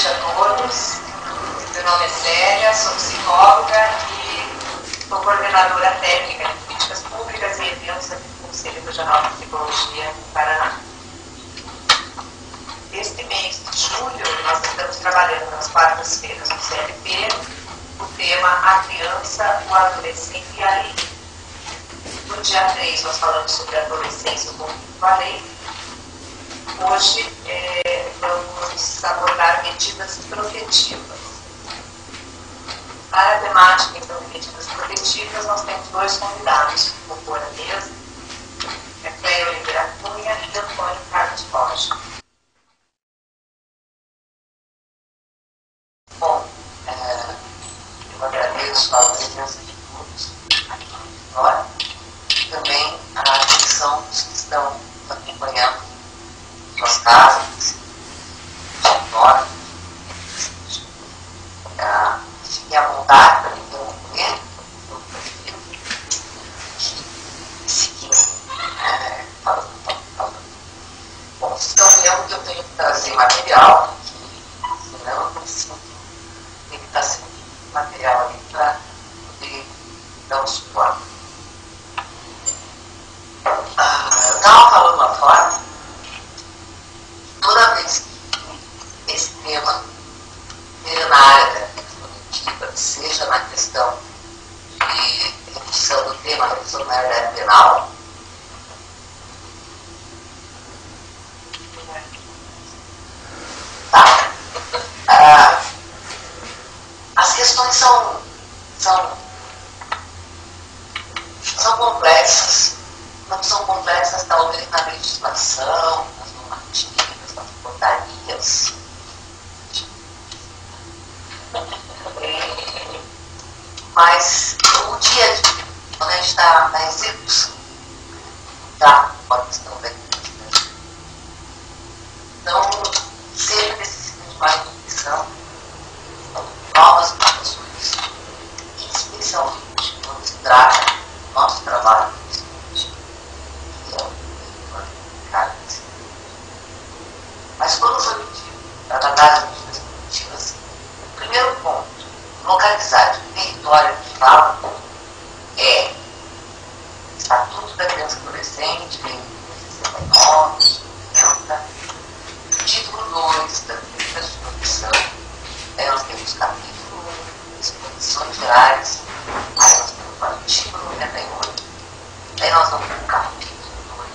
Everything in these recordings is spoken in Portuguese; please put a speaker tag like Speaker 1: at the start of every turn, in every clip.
Speaker 1: noite a todos. Meu nome é Célia, sou psicóloga e sou coordenadora técnica de políticas públicas e eventos aqui do Conselho Regional de Psicologia do Paraná. Neste mês de julho, nós estamos trabalhando nas quartas-feiras do CLP o tema A Criança, o Adolescente e a Lei. No dia 3, nós falamos sobre a adolescência, o conflito à lei. Hoje, vamos abordar medidas protetivas. Para a temática, então, de medidas protetivas, nós temos dois convidados que compõem a mesa, Cléia Oliveira Cunha e Antônio Carlos Rocha.
Speaker 2: Bom, eu agradeço a presença de todos aqui agora, também a atenção dos que estão nos acompanhando em suas casas, fora. Fiquem à vontade para interromper, seguir falando. Bom, vocês estão vendo que eu tenho que trazer material, senão eu não sinto que está sendo material ali para poder dar um suporte. Eu estava falando lá fora, toda vez que esse tema veio na área da cognitiva, seja na questão de redução do tema, redução da área penal, as questões são complexas. Não são complexas, talvez, na legislação, nas normativas, nas portarias. Mas o dia a dia, quando a gente está na execução, tá? Com a questão da educação. Então, sempre necessita de mais nutrição, novas profissões, e especialmente quando se trata do nosso trabalho, que é o mas quando foi pedido para tratar as medidas positivas, o primeiro ponto, localizar o território que fala, é Estatuto da Criança e Adolescente, lei 69, 70, título 2 da Política de Proteção, aí nós temos capítulo, disposições gerais, aí nós temos o artigo 98, aí nós vamos para o capítulo 2,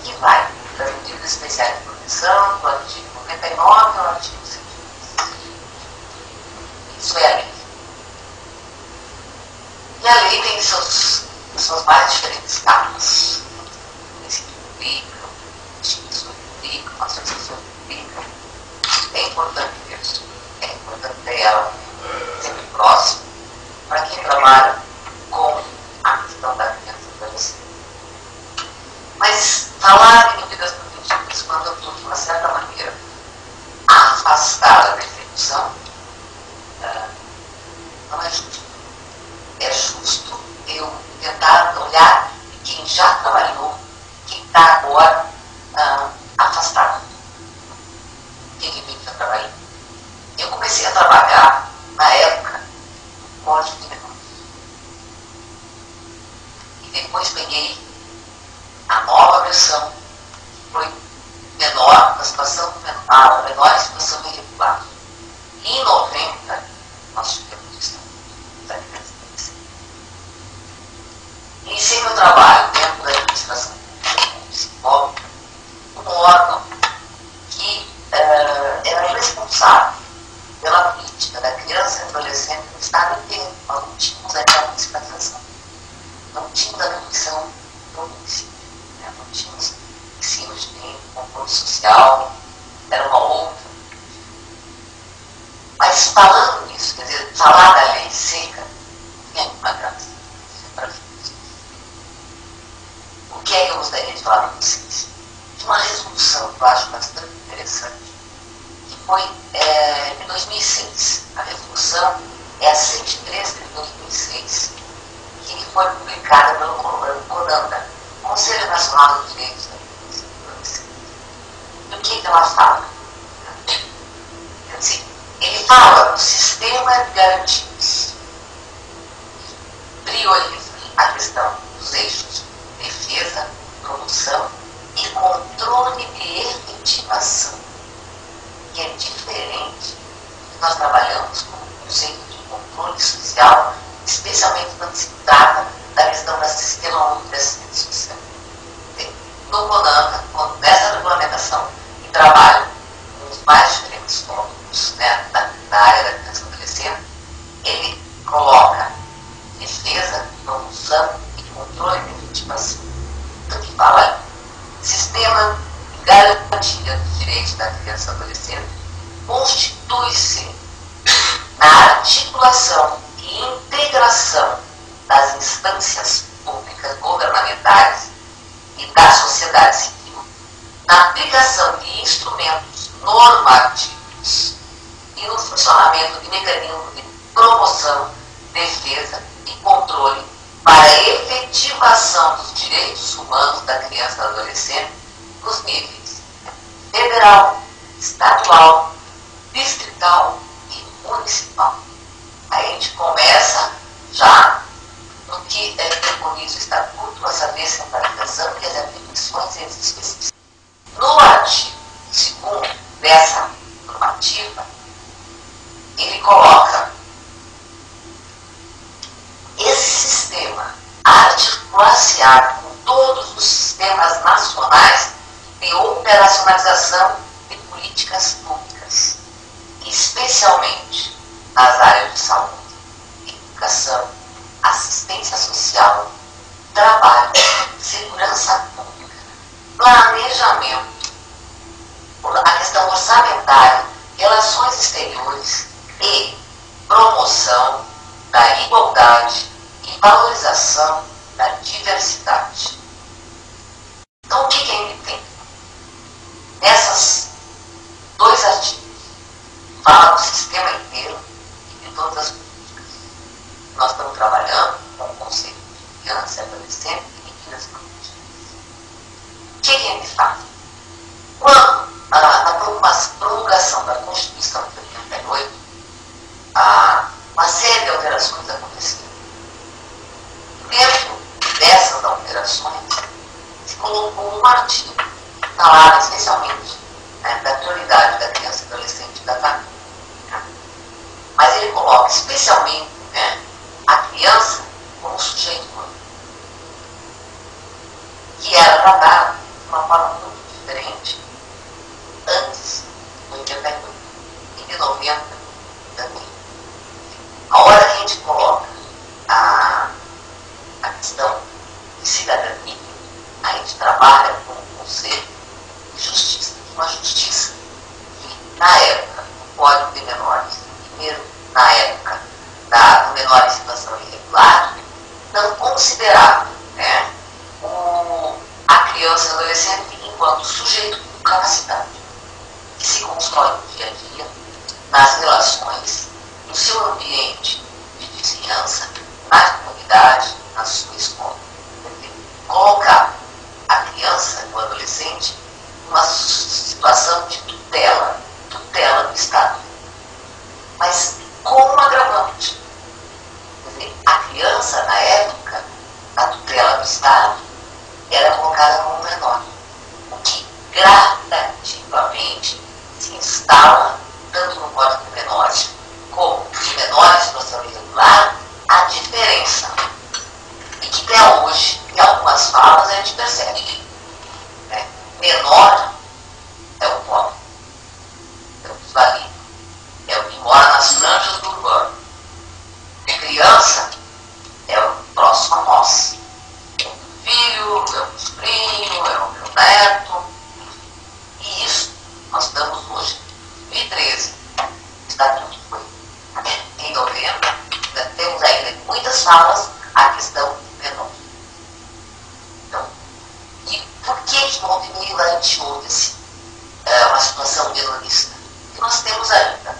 Speaker 2: que vai das medidas especiais de proteção, do artigo 99 ao artigo 115. Isso é a lei. E a lei tem suas mais diferentes capas. O município público, a instituição pública, a associação pública. É importante isso. É importante ter ela sempre próximo para quem trabalha com a questão da criança e adolescente. Mas falar de medidas protetivas quando eu estou, de uma certa maneira, afastada da execução, não é justo. É justo eu tentar olhar quem já trabalhou, quem está agora afastado. Quem já trabalhou. Eu comecei a trabalhar na época do Código de Menores. E depois peguei a nova versão, que foi menor, na situação menor, menor em situação irregular. E em 90, nós tivemos isso. Iniciei meu trabalho dentro da administração psicóloga, um órgão que era responsável pela política da criança e adolescente no estado inteiro. Nós não tínhamos ainda a municipalização, não tínhamos a atribuição do município, né? Não tínhamos ensino de tempo, controle social, era uma outra. Mas falando nisso, quer dizer, falar da lei seca, é uma graça. O que é que eu gostaria de falar para vocês? De uma resolução que eu acho bastante interessante, que foi de 2006. A resolução é a 103 de 2006, que foi publicada pelo CONANDA, Conselho Nacional dos Direitos da Criança e do Adolescente. E o que ela fala? É o seguinte: Ele fala do sistema de garantias, prioriza a questão dos eixos defesa, promoção e controle de efetivação, que é diferente. Nós trabalhamos com o conceito de controle social, especialmente quando se trata da questão do sistema único de assistência social. No CONANCA, nessa regulamentação, que trabalha com os mais diferentes tópicos, né, da área da criança e adolescente, ele coloca defesa, promoção e controle de efetivação. Então, que fala sistema de garantia dos direitos da criança e adolescente constitui-se na articulação e integração das instâncias públicas governamentais e da sociedade civil, na aplicação de instrumentos normativos e no funcionamento de mecanismos de promoção, defesa e controle para a efetivação dos direitos humanos da criança e do adolescente nos níveis federal, estadual, distrital e municipal. Aí a gente começa já no que preconiza o Estatuto, a saber a centralização e as atribuições e as especificidades. No artigo 2º dessa normativa, ele coloca esse sistema articular-se-á com todos os sistemas nacionais de operacionalização de políticas públicas, especialmente nas áreas de saúde, educação, assistência social, trabalho, segurança pública, planejamento, a questão orçamentária, relações exteriores e promoção da igualdade e valorização da diversidade. Então, o que ele tem? Nessas dois artigos, fala do sistema inteiro e de todas as políticas. Nós estamos trabalhando com o conceito de criança, adolescente e medidas protetivas. O que ele faz? Quando, na promulgação da Constituição de 88, uma série de alterações aconteceram. Dentro dessas alterações, se colocou um artigo que falava especialmente da prioridade da criança e adolescente e da família. Mas ele coloca especialmente a criança como sujeito humano, que era tratado de uma forma muito diferente antes do 88 e de 90 também. A hora que a gente coloca a questão de cidadania, a gente trabalha com o conceito de justiça. Uma justiça que, na época, o Código de Menores, primeiro na época do menor em situação irregular, não considerava a criança e adolescente enquanto sujeito capacitado, que se constrói no dia a dia, nas relações, no seu ambiente de vizinhança, na comunidade, na sua escola. Colocar a criança e o adolescente numa situação de tutela do Estado. Mas com um agravante. Quer dizer, a criança, na época, na tutela do Estado, era colocada como menor, o que gradativamente se instala, tanto no Código de Menores, como de menores em situação irregular, a diferença. E que até hoje, em algumas falas, a gente percebe. Menor é o pobre, é o desvalido, é o que mora nas franjas do urbano. Criança é o próximo a nós. É o filho, é o sobrinho, é o meu neto. E isso nós estamos hoje, em 2013. Está tudo foi em novembro. Temos ainda muitas falas a questão menor. Então, e por que houve milante houve uma situação menorista? Porque nós temos ainda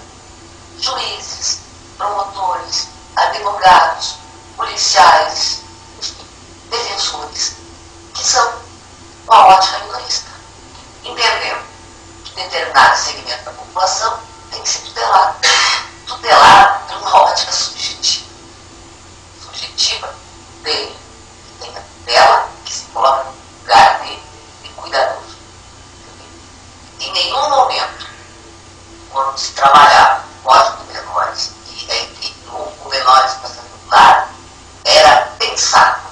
Speaker 2: juízes, promotores, advogados, policiais, dele, que tem a tutela, que se coloca no lugar dele, de cuidador. Em nenhum momento, quando se trabalhava o código de menores e o menores passando do lado, era pensado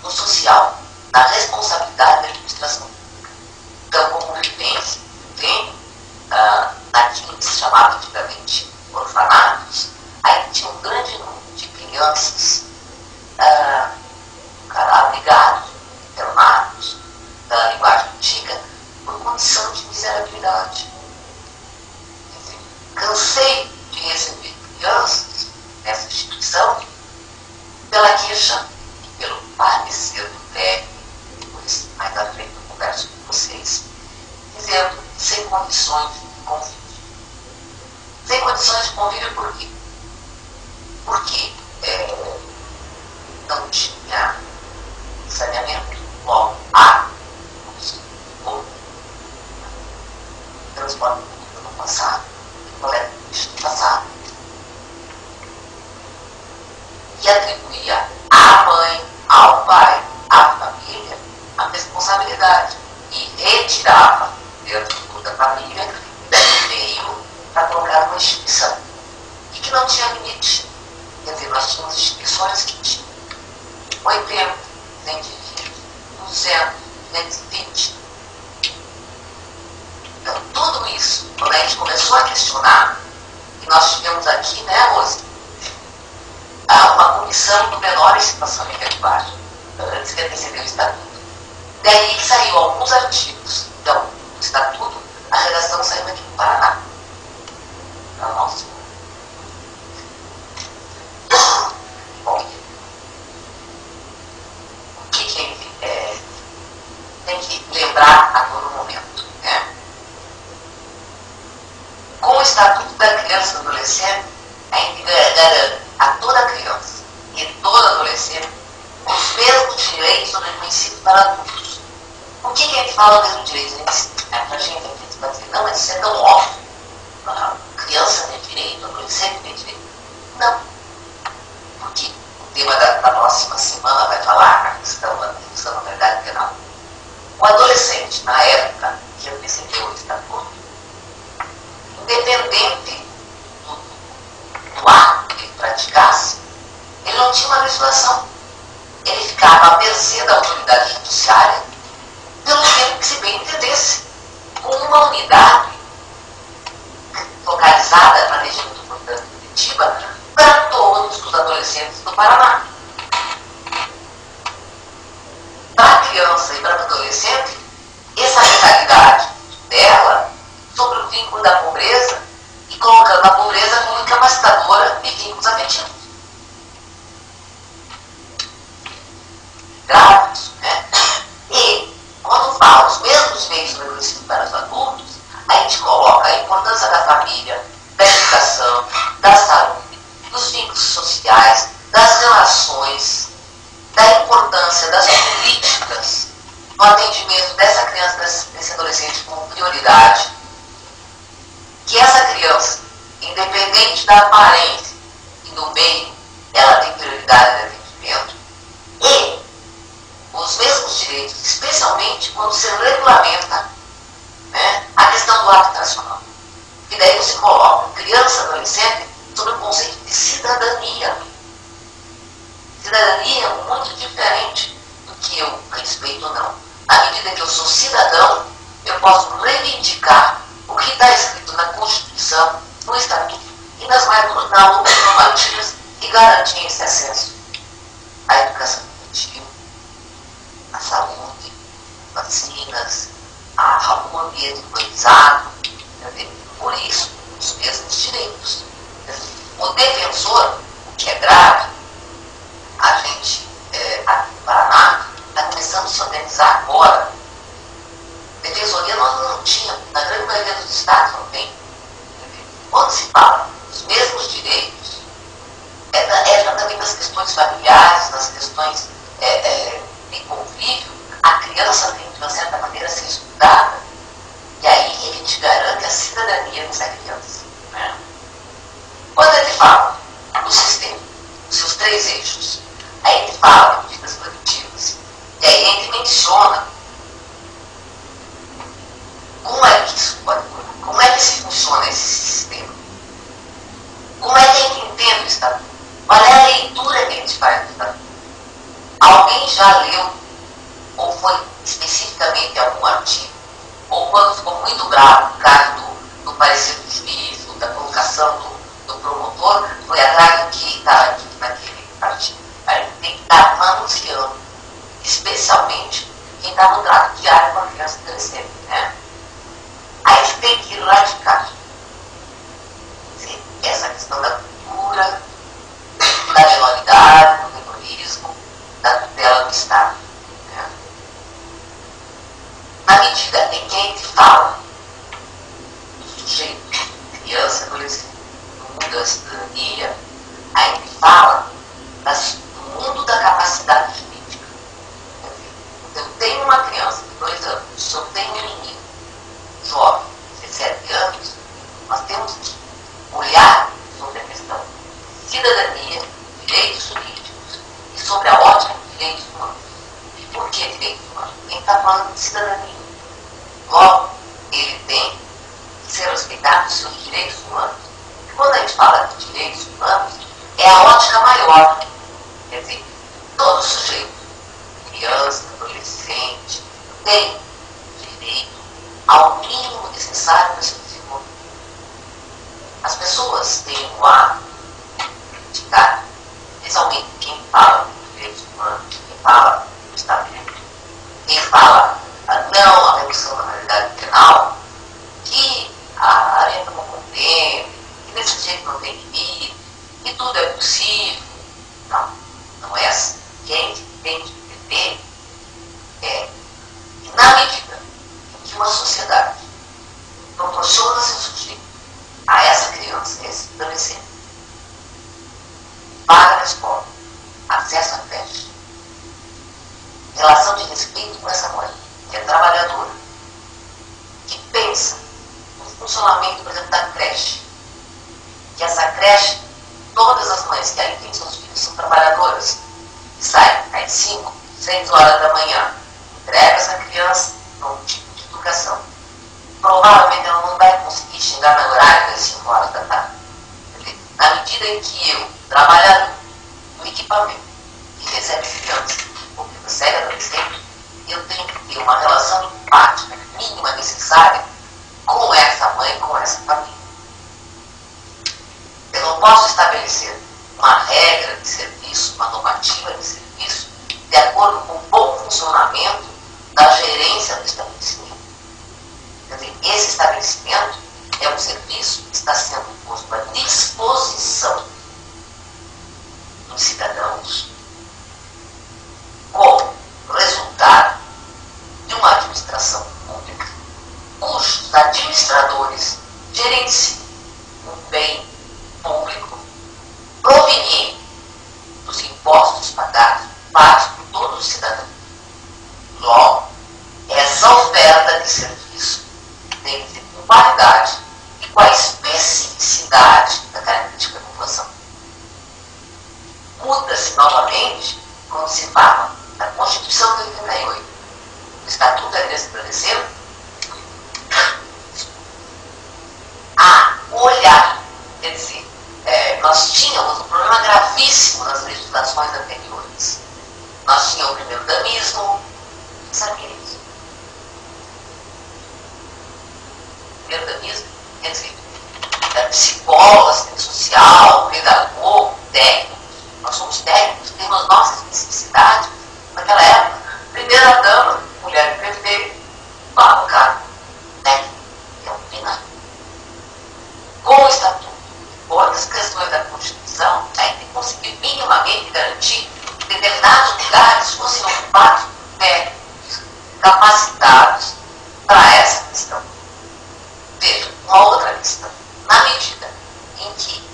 Speaker 2: no social, na responsabilidade da administração pública. Então, como vivência, naquilo que se chamava antigamente orfanatos, aí tinha um grande número de crianças abrigados, internados, da linguagem antiga, por condição de miserabilidade. Cansei de receber crianças nessa instituição pela queixa e pelo parecer do técnico, depois, mais à frente, eu converso com vocês, dizendo sem condições de convívio. Sem condições de convívio por quê? Porque não tinha saneamento, logo, água, transporte público no passado, coleta de lixo no passado. E atribuía à mãe, ao pai, à família, a responsabilidade. E retirava dentro da família o meio para colocar uma instituição. E que não tinha limite. Quer dizer, nós tínhamos instituições que tinham 80, 120, 200, 220. Então, tudo isso, quando a gente começou a questionar, e nós tivemos aqui, né, Rose, uma comissão do menor em situação irregular, antes de receber o estatuto. Daí que saiu alguns artigos. Então, o estatuto, a redação saiu aqui no Paraná. Para o nosso. Bom, o que a gente tem que lembrar a todo momento, né? Com o Estatuto da Criança e do Adolescente, a gente garante a toda criança e todo adolescente os mesmos direitos reconhecidos para adultos. Por que a gente fala mesmo direitos? Para a gente vai dizer, não, mas isso é tão óbvio. A criança tem direito, o adolescente tem direito. Não. Porque o tema da próxima semana vai falar a questão da verdade penal. O adolescente, na época que eu recebeu o estatuto, independente do ato que ele praticasse, ele não tinha uma legislação. Ele ficava à mercê da autoridade judiciária pelo tempo que se bem entendesse, com uma unidade localizada na região metropolitana de Curitiba para todos os adolescentes do Paraná. Para a criança e para o adolescente, essa mentalidade dela sobre o vínculo da pobreza e colocando a pobreza como incapacitadora de vínculos afetivos. Grávidos, né? E, quando fala os mesmos direitos reconhecidos para os adultos, a gente coloca a importância da família, da educação, da saúde, dos vínculos sociais, das relações, da importância das políticas no atendimento dessa criança, desse adolescente como prioridade. Que essa criança, independente da aparência e do meio, ela tem prioridade de atendimento. E os mesmos direitos, especialmente quando se regulamenta, né, a questão do habitacional. E daí você coloca criança e adolescente sobre o conceito de cidadania. Cidadania é muito diferente do que eu respeito ou não. Na medida que eu sou cidadão, eu posso reivindicar o que está escrito na Constituição, no Estatuto e nas normativas que garantem esse acesso à educação infantil, à saúde, vacinas, a um ambiente organizado. Por isso, os mesmos direitos. O defensor, o que é grave, a gente, aqui no Paraná, está começando a se organizar agora. Defensoria nós não tínhamos, na grande maioria dos estados não tem. Quando se fala dos mesmos direitos, também nas questões familiares, nas questões de convívio, a criança tem, de uma certa maneira, ser estudada. E aí a gente garante a cidadania dessa criança. Né? Quando a gente fala do sistema, dos seus três eixos, a gente de algum artigo, ou quando ficou muito bravo no caso do parecer do juiz, da colocação do promotor, foi atrás do que está aqui naquele artigo. Aí tem que estar manuseando, especialmente quem está no trato diário com a criança e adolescente, né? Aí a gente tem que erradicar essa questão da cultura, da menoridade, do terrorismo, da tutela do Estado. Né? Na medida em que a gente fala do sujeito, criança, adolescente, no mundo da cidadania, a gente fala do mundo da capacidade jurídica. Eu tenho uma criança de 2 anos, se eu tenho um menino jovem, de 17 anos, nós temos que olhar sobre a questão de cidadania, direitos jurídicos e sobre a ótica de direitos humanos. Por que direitos humanos? Quem está falando de cidadania? Logo, ele tem que ser respeitado os seus direitos humanos. E quando a gente fala de direitos humanos, é a ótica maior. Quer dizer, todo sujeito, criança, adolescente, tem direito ao mínimo necessário para se desenvolver. As pessoas têm o hábito de criticar, especialmente quem fala de direitos humanos, quem fala do Estado de Direito, quem fala não à redução da maioridade penal, que a gente não compreende, que desse jeito não tem limite, que tudo é possível. Não, não é assim. O que a gente tem que entender é que na medida em que uma sociedade proporciona seu sujeito a essa criança, a esse adolescente, vaga na escola, acesso à creche, relação de respeito com essa mãe, que é trabalhadora, que pensa no funcionamento, por exemplo, da creche, que essa creche, todas as mães que ali têm seus filhos são trabalhadoras, que saem às 5, 6 horas da manhã, entrega essa criança para um tipo de educação. Provavelmente ela não vai conseguir chegar no horário das 5 horas da tarde. Na medida em que eu, trabalhador, no equipamento, que recebe criança, ou que recebe adolescente, eu tenho que ter uma relação empática mínima necessária com essa mãe, com essa família. Eu não posso estabelecer uma regra de serviço, uma normativa de serviço, de acordo com o bom funcionamento da gerência do estabelecimento. Quer dizer, esse estabelecimento é um serviço que está sendo posto à disposição dos cidadãos como resultado de uma administração pública cujos administradores gerenciam um bem público proveniente dos impostos pagados por todos os cidadãos. Logo, essa oferta de serviço tem que ser com qualidade e com a especificidade da característica da população. Muda-se novamente quando se fala da Constituição de 88, do Estatuto da Criança e do Adolescente, a olhar, quer dizer, nós tínhamos um problema gravíssimo nas legislações anteriores. Nós tínhamos o primeiro damismo, sabia isso? O primeiro damismo, quer dizer, psicólogo, assistente social, pedagogo, técnico. Nós somos técnicos, temos nossas especificidades. Naquela época, primeira dama, mulher de prefeito, para o cargo técnico, que é um final. Com o estatuto, com as questões da Constituição, a gente conseguiu minimamente garantir que determinados lugares fossem ocupados por técnicos capacitados para essa questão. Veja, uma outra questão. Na medida em que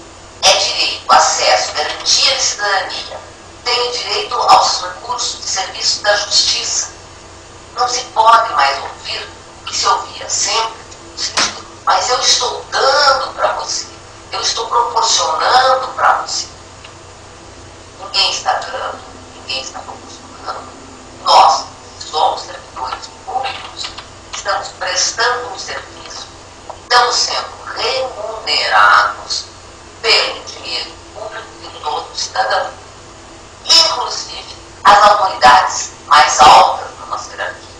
Speaker 2: é direito, acesso, garantia de cidadania, tem direito aos recursos de serviço da justiça, não se pode mais ouvir o que se ouvia sempre, mas eu estou dando para você, eu estou proporcionando para você. Ninguém está dando, ninguém está proporcionando. Nós, que somos servidores públicos, estamos prestando um serviço, estamos sendo remunerados pelo dinheiro público de todo cidadão, inclusive as autoridades mais altas da nossa hierarquia.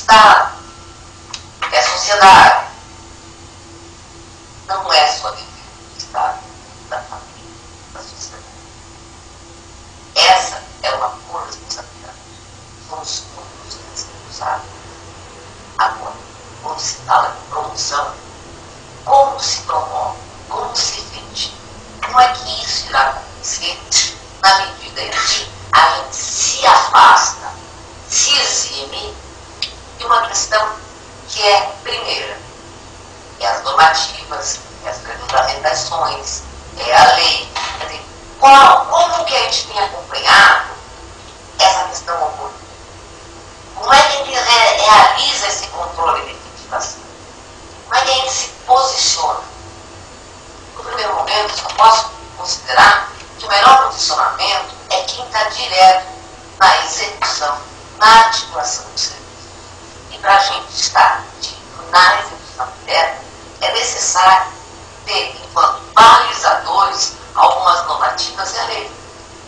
Speaker 2: Estado, é sociedade. Não é só dever do Estado, da família, da sociedade. Essa é uma corresponsabilidade. Somos todos responsáveis. Agora, quando se fala de promoção, como se promove, como se vende, como é que isso irá acontecer na medida em que a gente se afasta, se exime de uma questão que é primeira, é as normativas, é as regulamentações, é a lei. Quer dizer, como que a gente tem acompanhado essa questão ocorrida? Como é que a gente realiza esse controle de efetivação? Como é que a gente se posiciona? No primeiro momento, eu só posso considerar que o melhor posicionamento é quem está direto na execução, na articulação do serviço. E para a gente estar na execução direta, é necessário ter, enquanto balizadores, algumas normativas e a lei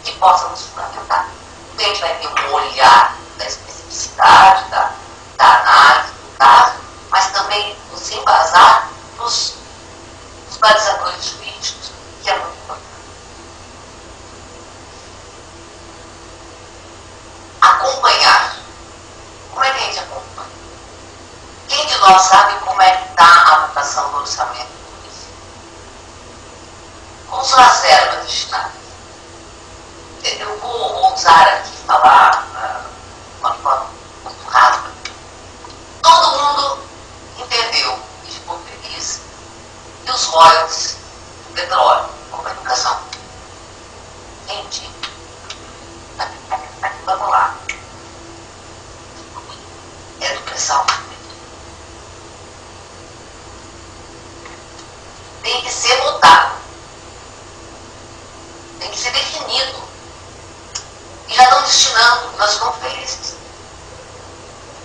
Speaker 2: que possam nos fundamentar. Então, a gente vai ter um olhar da especificidade, da análise do caso, mas também nos embasar nos balizadores jurídicos, que é muito importante. Acompanhar. Como é que a gente acompanha? Quem de nós sabe como é que está a votação do orçamento do município? Como são as verbas destinadas? Eu vou usar aqui falar uma forma muito rápida. Todo mundo entendeu e ficou feliz que os royalties do petróleo, como a educação, entendi. Vamos lá. Educação. Tem que ser votado. Tem que ser definido. E já estão destinando, nós ficamos felizes.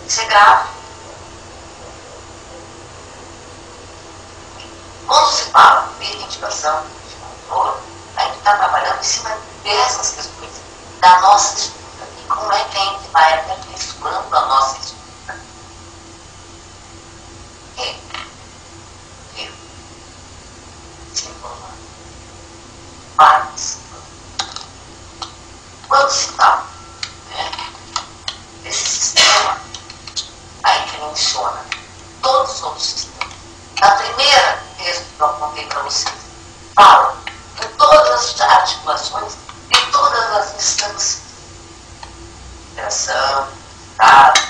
Speaker 2: Isso é grave. Quando se fala de efetivação, de controle, a gente está trabalhando em cima dessas questões, da nossa estrutura. E como é que a gente vai aperfeiçoando a nossa estrutura? Quando se fala desse sistema, a gente menciona todos os outros sistemas. Na primeira texto que eu apontei para vocês, fala de todas as articulações de todas as instâncias. Federação, Estado,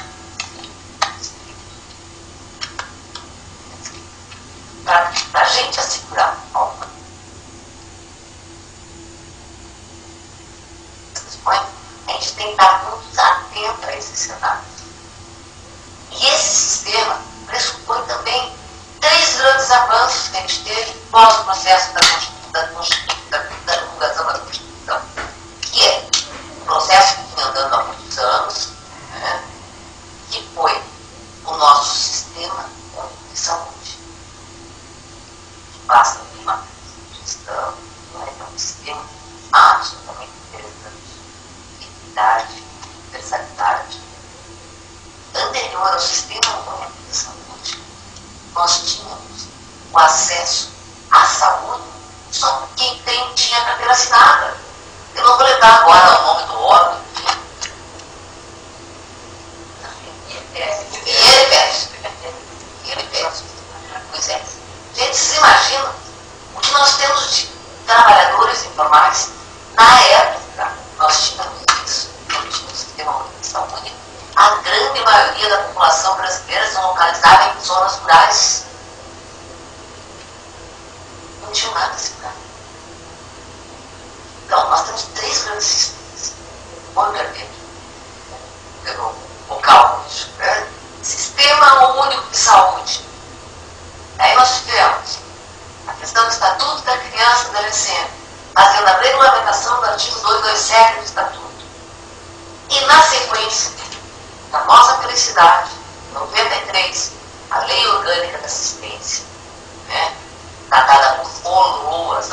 Speaker 2: para a gente assegurar alguma a gente tem que estar muito atento a esse cenário. E esse sistema pressupõe também 3 grandes avanços que a gente teve pós o processo da divulgação da Constituição, que é um processo que vem andando há muitos anos, que foi o nosso sistema de saúde, que passa por uma gestão, é um sistema absolutamente interessante. Versalidade. Anterior ao sistema único de saúde, nós tínhamos o acesso à saúde só quem tinha carteira assinada. Eu não vou lembrar agora o nome do órgão. INPS. Pois é. Gente, vocês imaginam o que nós temos de trabalhadores informais na época? Nós tínhamos isso, no sistema único de saúde. A grande maioria da população brasileira são localizada em zonas rurais. Não tinha nada assim, cara. Então, nós temos 3 grandes sistemas. Vamos ver pelo cálculo. Sistema único de saúde. Aí nós tivemos a questão do Estatuto da Criança e do Adolescente, fazendo a regulamentação do artigo 227 do Estatuto. E na sequência, da nossa felicidade, 93, a Lei Orgânica da Assistência, tratada por LOAS,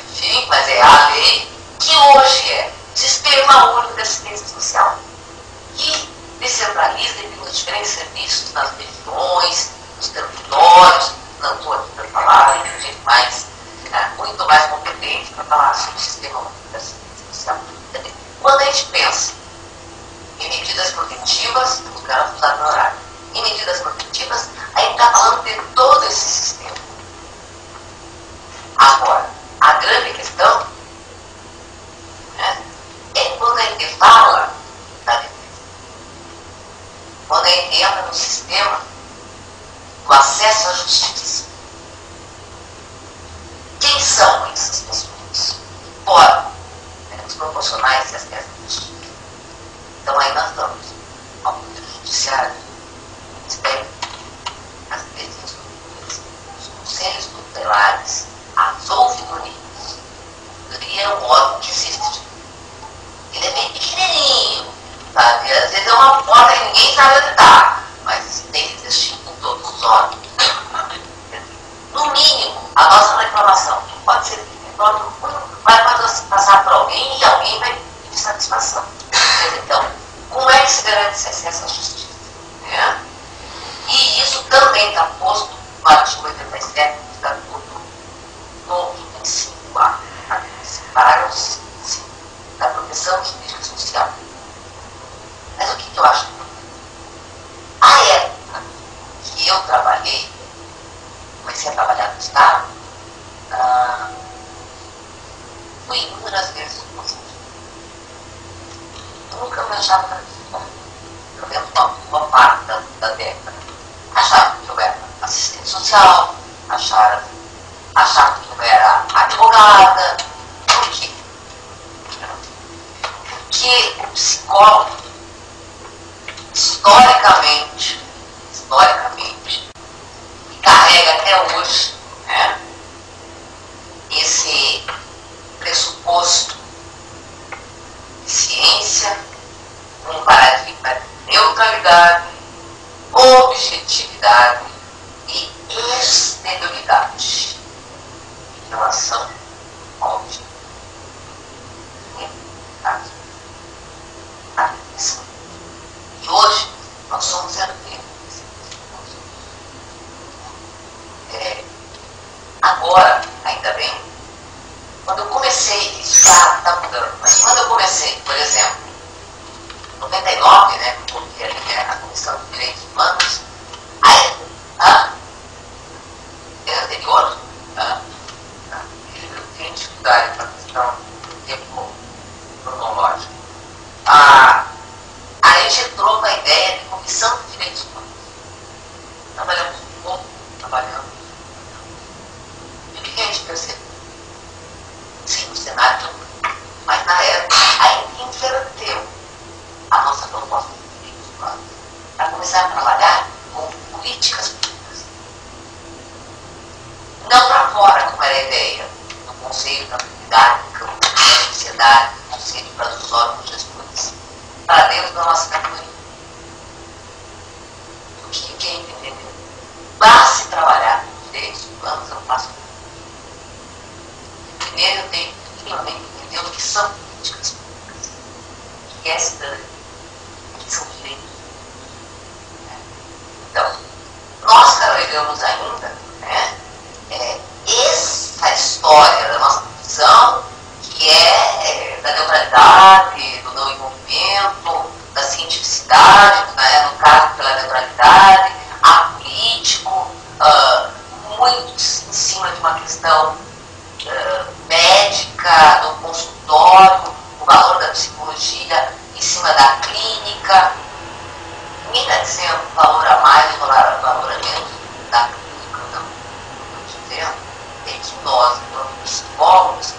Speaker 2: enfim, mas é a lei que hoje é Sistema Único de Assistência Social, que descentraliza e tem os diferentes serviços nas regiões, nos territórios. Não estou aqui para falar, tem gente muito mais competente para falar sobre o sistema único da assistência social. Quando a gente pensa em medidas protetivas, os caras usaram no horário, em medidas protetivas, a gente está falando de todo esse sistema. Agora, a grande questão, né, é quando a gente fala da defesa, quando a gente entra no sistema do acesso à justiça. Quem são essas pessoas que podem nos proporcionar esse acesso à justiça? Então aí nós estamos ao poder judiciário, as vezes os conselhos tutelares, as ouvidorias. É um órgão que existe. Ele é bem pequenininho, sabe? Às vezes é uma porta que ninguém sabe onde está, mas tem que existir com todos os órgãos. No mínimo, a nossa reclamação pode ser vai passar para alguém e alguém vai pedir satisfação. Então, como é que se garante esse acesso à justiça? Né? E isso também está posto no artigo 87 do Estatuto no 25A, parágrafo 5, da proteção jurídica social. Mas o que eu acho? A época que eu trabalhei, comecei a trabalhar no Estado, fui inúmeras vezes no conselho. Nunca me achava participando. Eu lembro uma parte da década. Achavam que eu era assistente social, achavam que eu era advogada. Por quê? Porque o psicólogo, historicamente, e carrega até hoje, né, esse pressuposto de ciência, um paradigma de neutralidade, objetividade e exterioridade em relação ao objeto. E hoje nós somos agora, ainda bem, quando eu comecei, isso está mudando, mas quando eu comecei, por exemplo, em 99, né, porque ali é a Comissão de Direitos Humanos, aí, anterior, eu tenho dificuldade para a questão do tempo cronológico. A gente entrou com a ideia de Comissão de Direitos Humanos. Trabalhamos um pouco, E o que a gente percebeu? Sim, no cenário, mas na época ainda inverteu a nossa proposta de direitos humanos para começar a trabalhar com políticas públicas. Não para fora, como era a ideia do Conselho da Comunidade, da Sociedade, do Conselho para os órgãos gestores, para dentro da nossa categoria. O que é entender? Basta trabalhar com direitos humanos, eu faço. Primeiro eu tenho que minimamente entender o que são políticas públicas, o que é cidadania, o que são direitos. Então, nós carregamos ainda, né, essa história da nossa profissão, que é da neutralidade, do não envolvimento, da cientificidade, né, no caso pela neutralidade, apolítico, muito em cima de uma questão médica, do consultório, o valor da psicologia em cima da clínica. Ninguém está dizendo valor a mais, valor a menos da clínica, não. Estou dizendo é que nós, enquanto psicólogos,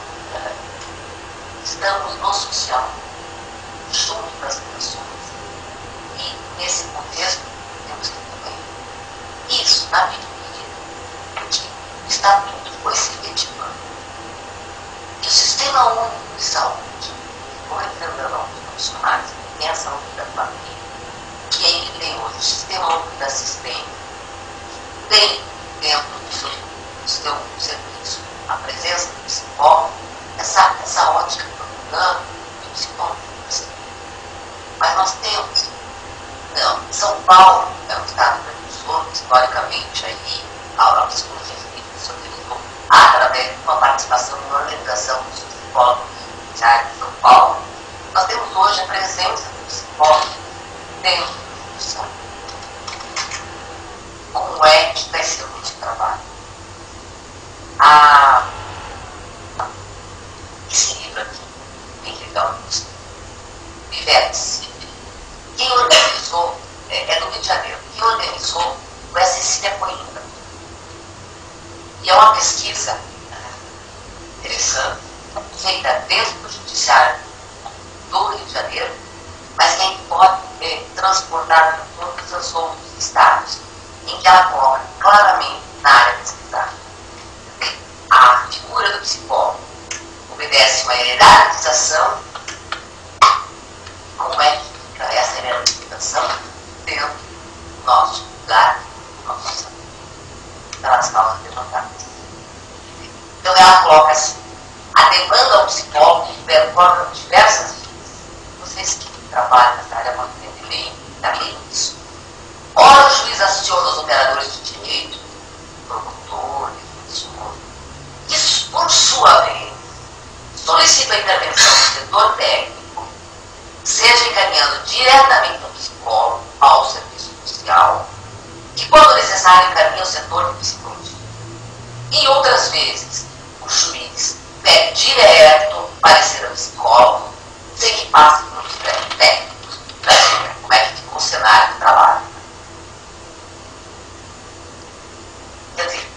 Speaker 2: estamos no social, junto das pessoas. E, nesse contexto, temos que também isso, na medida que o Estatuto foi se efetivando. E o Sistema Único de Saúde, corretando os profissionais, tem a saúde da família, que aí tem hoje o Sistema Único da Assistência, tem dentro do seu serviço a presença do psicólogo, essa ótica que eu estou mudando do psicólogo. Mas nós temos participação em uma organização dos psicólogos de São Paulo, nós temos hoje a presença do psicólogo dentro da instituição. Como é que vai ser o nosso trabalho? Esse livro aqui, bem legal, Vivete. Quem organizou, é do Rio de Janeiro, quem organizou foi a Cecília Coimbra. E é uma pesquisa interessante, feita dentro do Judiciário do Rio de Janeiro, mas quem pode transportar para todos os outros estados, em que ela coloca claramente na área pesquisada. A figura do psicólogo obedece uma hierarquização. Como é que fica essa hierarquização dentro do nosso lugar, das causas levantadas? Então ela coloca assim: a demanda ao psicólogo percorre diversas vias. Vocês que trabalham nessa área vão entender bem isso. Ora, o juiz aciona os operadores de direito, promotores, defensores, que, por sua vez, solicita a intervenção do setor técnico, seja encaminhando diretamente ao psicólogo, ao serviço social, que, quando necessário, encaminha ao setor de psicologia. Em outras vezes, o juiz pede direto parecer ao psicólogo, sem que passe pelos técnicos, para ver como é que ficou o cenário de trabalho. Quer dizer,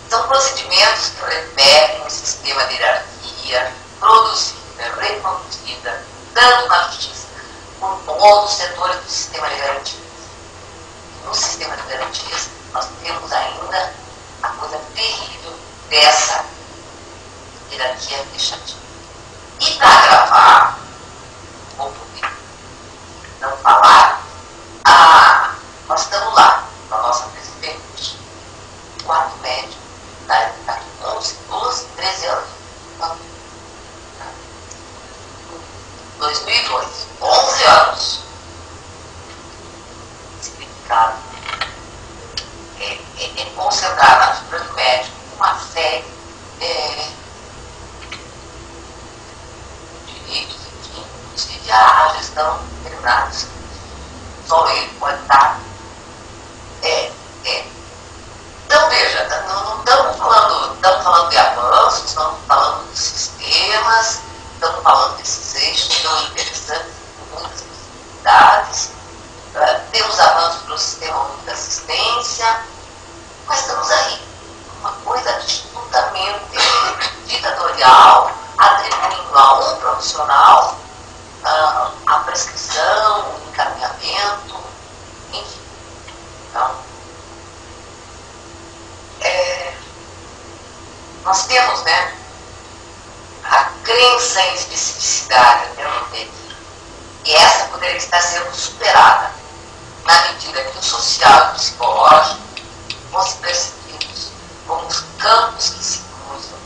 Speaker 2: são procedimentos que repetem um sistema de hierarquia produzida, reproduzida, tanto na justiça como em outros setores do sistema de garantias. No sistema de garantias, nós temos ainda a coisa terrível dessa hierarquia fechativa. E para gravar, ou poder não falar, nós estamos lá, na nossa presidente, quarto médio, tá 11, 12, 13 anos. 2002, 11 anos. Significado é concentrar na figura do médico uma série de direitos, inclusive a gestão veterinária. Só ele pode estar. Então, veja, não estamos falando de avanços, estamos falando de sistemas, estamos falando desses eixos tão interessantes, com muitas possibilidades. Temos avanços para o sistema único de assistência, mas estamos aí. Uma coisa absolutamente ditatorial, atribuindo a um profissional a prescrição, o encaminhamento, enfim. Então, nós temos, né, a crença em especificidade dentro dele. E essa poderia estar sendo superada na medida que o social e o psicológico fossem percebidos como os campos que se cruzam,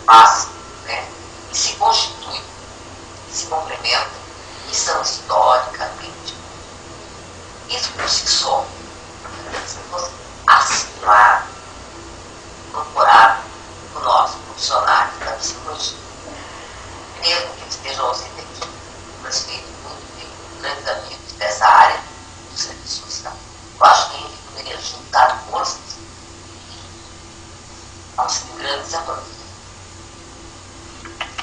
Speaker 2: passam, né, e se constituem, se complementam e são historicamente. Isso por si só, se fosse assimilar, incorporar no nosso funcionário da psicologia, mesmo que ele esteja ausente aqui, mas feito muito grandes amigos dessa área do serviço social. Eu acho que ele poderia juntar forças aos grandes avanços.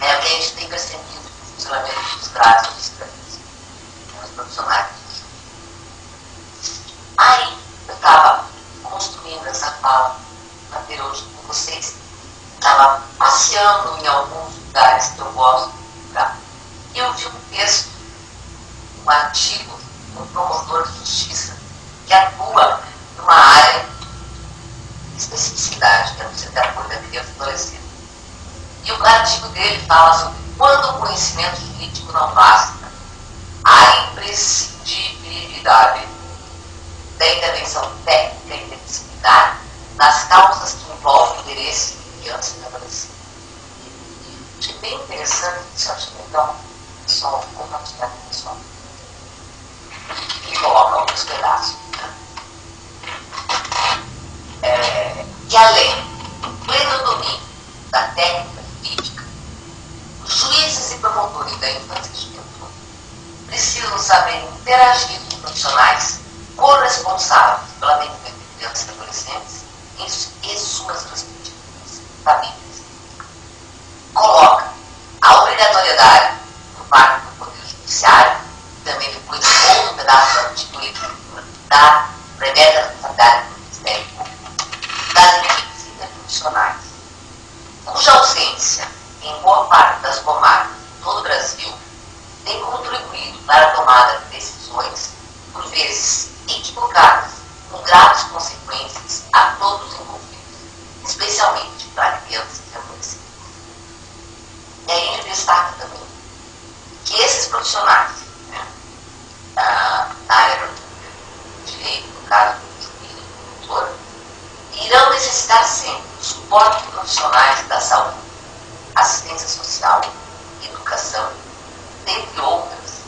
Speaker 2: É o que a gente tem percebido no funcionamento dos trajes dos profissionais. Aí, eu estava construindo essa fala anterior com vocês, estava passeando em alguns lugares que eu gosto de lugar, e eu vi um texto, um artigo de um promotor de justiça que atua numa área de especificidade, que é você ter coisa da criança e adolescente. E o artigo dele fala sobre quando o conhecimento jurídico não basta, a imprescindibilidade da intervenção técnica e interdisciplinar nas causas que envolvem o interesse de criança e adolescente. Achei bem interessante isso, acho legal, pessoal, compartilhar com o pessoal. E coloca alguns pedaços. Que além do pleno domínio da técnica promotores da infância e juventude precisam saber interagir com profissionais corresponsáveis pela medida de crianças e adolescentes e suas respectivas famílias. Coloca a obrigatoriedade por parte do Poder Judiciário, também depois de outro pedaço do artigo 8 da remete à responsabilidade do Ministério Público, das equipes interprofissionais, cuja ausência em boa parte das comarcas de todo o Brasil tem contribuído para a tomada de decisões, por vezes equivocadas, com graves consequências a todos os envolvidos, especialmente para crianças e adolescentes. E aí a gente destaca também que esses profissionais, né, na área do direito, no caso do juiz, do doutor, irão necessitar sempre do suporte de profissionais da saúde, assistência social, educação, dentre outras,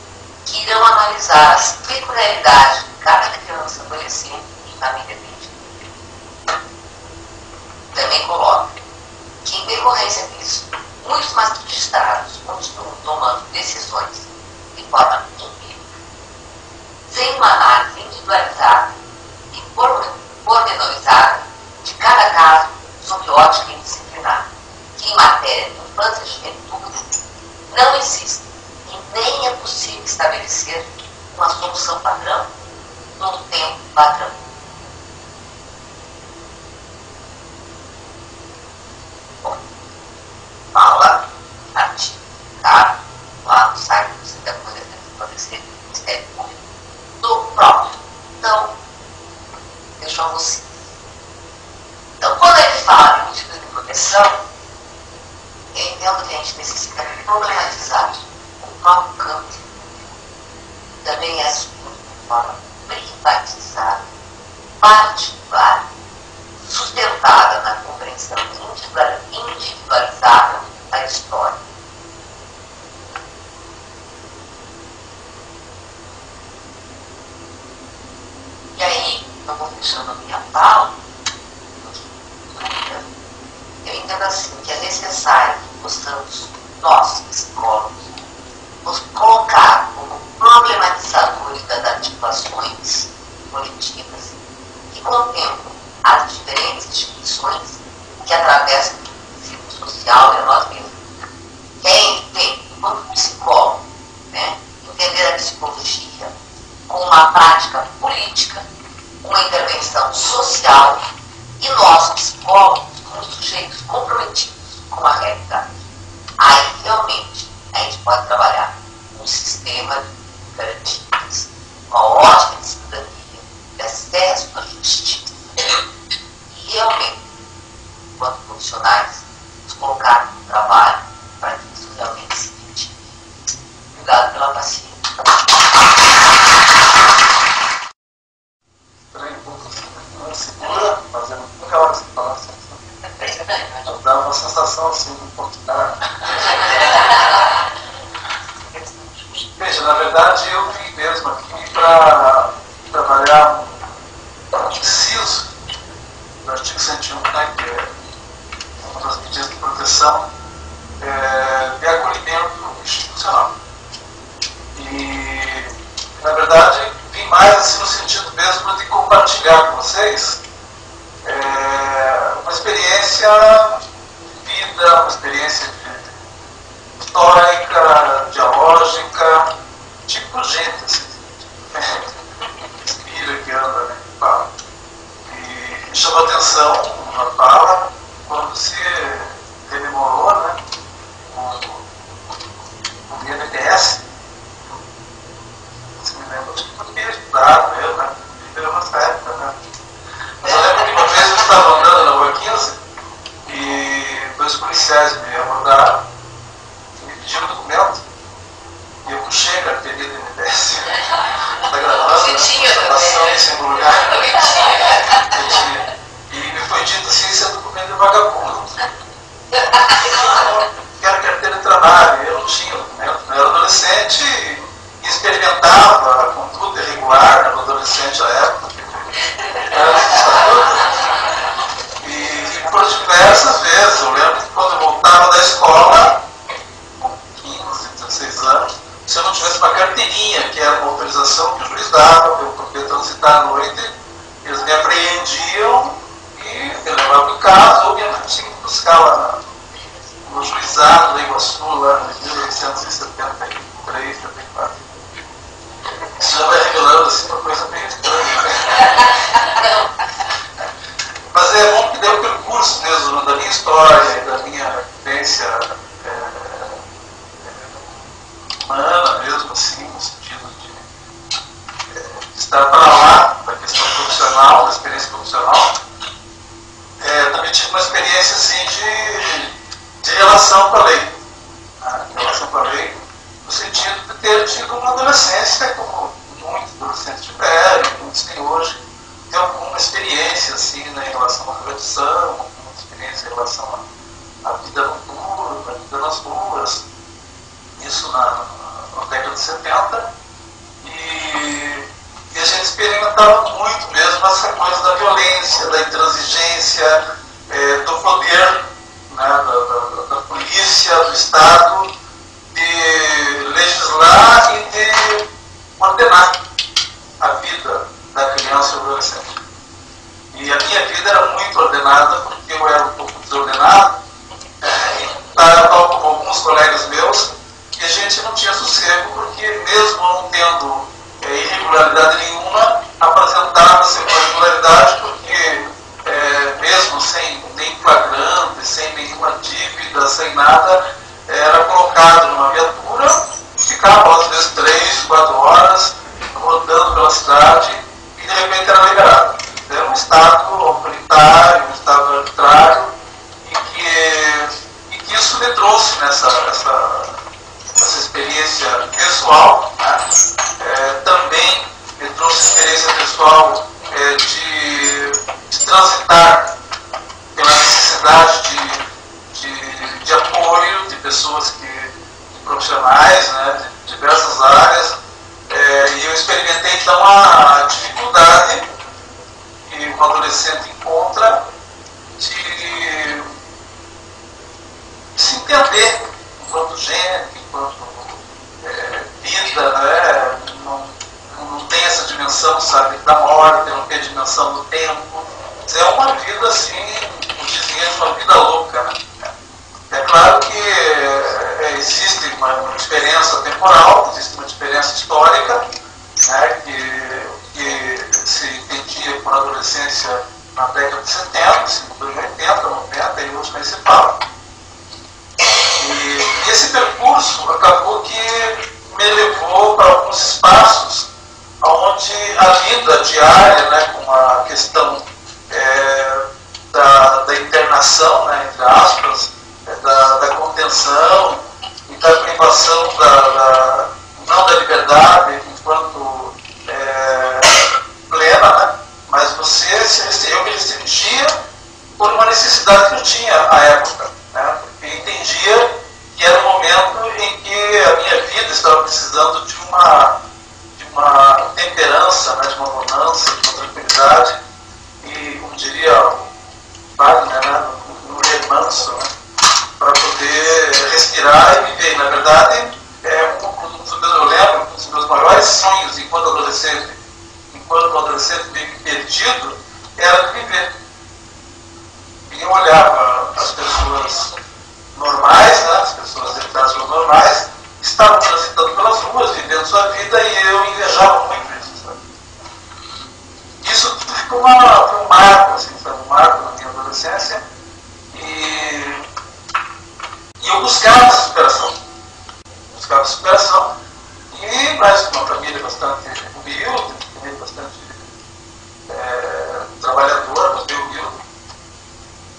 Speaker 2: que irão analisar as peculiaridades de cada criança, adolescente e família vítima. Também coloca que, em decorrência disso, muitos magistrados continuam tomando decisões de forma empírica, sem uma análise individualizada e pormenorizada de cada caso sob ótica indisciplinar, que em matéria de infância e juventude não existe e nem é possível estabelecer uma solução padrão no tempo padrão. Bom, fala, artigo, tá? Lá no site do Ministério Público, do próprio. Então, deixa eu você. Então, quando ele fala de medida de proteção, eu entendo que a gente necessita problematizar o próprio campo. Também é assumido de forma privatizada, particular, sustentada na compreensão individualizada da história. E aí, eu vou fechando a minha fala. Eu entendo assim que é necessário que possamos, nós, psicólogos, nos colocar como problematizadores das articulações coletivas que contemplam as diferentes instituições que atravessam o ciclo social e a nós mesmos. Enquanto psicólogo, né, entender a psicologia como uma prática política, uma intervenção social, e nós, psicólogos, como sujeitos comprometidos com a realidade. Aí, realmente, a gente pode trabalhar um sistema de garantias, uma ótima de cidadania, de acesso à justiça. E, realmente, enquanto profissionais, nos colocar no trabalho para que isso realmente se efetive. Obrigado pela paciência.
Speaker 3: Segura, fazendo aquela separação. Dá uma sensação assim de oportunidade. Veja, na verdade eu vim mesmo aqui para trabalhar um inciso do artigo 101, né, que é uma das medidas de proteção de acolhimento institucional. E, na verdade, vim mais assim, no sentido mesmo de compartilhar com vocês uma experiência de vida, uma experiência histórica, dialógica, tipo gente, assim, espírita que anda, né, que fala. E me chamou a atenção uma fala quando se rememorou, né, o INPS. Se me lembro, acho que foi bem estudado mesmo, né, viveu uma época, né. Mas eu lembro que uma vez eu estava andando na Rua 15 e dois policiais me abordaram, me pediram um documento e eu puxei a carteirinha do INPS. Está gravando,
Speaker 2: Você tinha
Speaker 3: também, em segundo lugar.
Speaker 2: Eu
Speaker 3: tinha. E me foi dito assim, esse é documento de vagabundo. Eu quero carteira de trabalho, eu não tinha documento. Eu era adolescente e experimentava com tudo irregular, era adolescente à época. E por diversas vezes, eu lembro que quando eu voltava da escola, com 15, relação com a lei. Em relação com a lei, no sentido de ter tido uma adolescência, como muitos adolescentes tiveram, muitos têm hoje, ter alguma experiência assim, né, em relação à tradição, alguma experiência em relação à vida noturna, à vida nas ruas, isso na década de 70, e a gente experimentava muito mesmo essa coisa da violência, da intransigência, do poder, né, da polícia, do Estado, de legislar e de ordenar a vida da criança e do adolescente. E a minha vida era muito ordenada, porque eu era um pouco desordenado, tal como alguns colegas meus, e a gente não tinha sossego, porque mesmo não tendo irregularidade nenhuma, apresentava-se uma irregularidade, porque mesmo sem nem flagrante, sem nenhuma dívida, sem nada, era colocado numa viatura e ficava às vezes 3, 4 horas rodando pela cidade e de repente era liberado. Era um estado autoritário, um estado arbitrário, e que isso me trouxe nessa experiência pessoal, né? Também me trouxe experiência pessoal de transitar pela necessidade de apoio de pessoas de profissionais, né, de diversas áreas, e eu experimentei então a dificuldade que um adolescente encontra de se entender enquanto gente, enquanto vida, né? Não tem essa dimensão, sabe, da morte, não tem a dimensão do tempo. É uma vida assim, como dizia, uma vida louca, né? É claro que existe uma diferença temporal, existe uma diferença histórica, né, que se entendia por adolescência na década de 70, se mudou em 80, 90, e hoje nem se fala. E esse percurso acabou que me levou para alguns espaços onde a vida diária, né, com a questão da internação, né, entre aspas, da contenção e da privação não da liberdade enquanto plena, né, mas eu me restringia por uma necessidade que eu tinha à época, né, porque entendia que era um momento em que a minha vida estava precisando de uma temperança, né, de uma bonança, de uma tranquilidade, e, como diria o Wagner, né, no remanso, né, para poder respirar e viver. E, na verdade, eu lembro que um dos meus maiores sonhos enquanto adolescente meio que perdido, era viver. E eu olhava as pessoas normais, né, as pessoas entradas normais, estavam transitando pelas ruas, vivendo sua vida, e eu invejava muito isso, sabe? Isso ficou um marco, assim, sabe? Um marco na minha adolescência, e eu buscava superação, e mais uma família bastante humilde, bastante trabalhadora, mas bem humilde.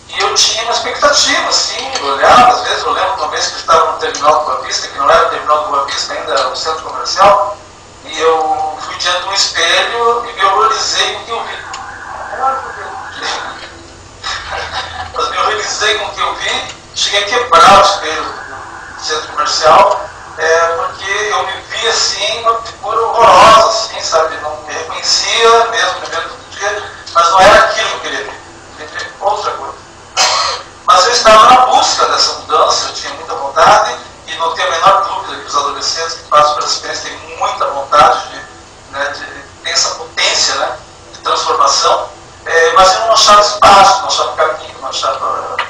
Speaker 3: E eu tinha uma expectativa, assim, eu olhava, às vezes eu lembro uma vez que eu estava no terminal do Boa Vista, que não era o terminal do Boa Vista ainda, era um centro comercial, e eu fui diante de um espelho e me horrorizei com o que eu vi. Mas me horrorizei com o que eu vi, cheguei a quebrar o espelho do centro comercial, porque eu me vi assim, uma figura horrorosa, assim, sabe, não me reconhecia mesmo no meio do dia, mas não era aquilo que eu queria ver, eu queria ver outra coisa. Mas eu estava na busca dessa mudança, eu tinha muita vontade, e não tenho a menor dúvida que os adolescentes que passam pela experiência têm muita vontade ter essa potência, né, de transformação, mas eu não achava espaço, não achava caminho, não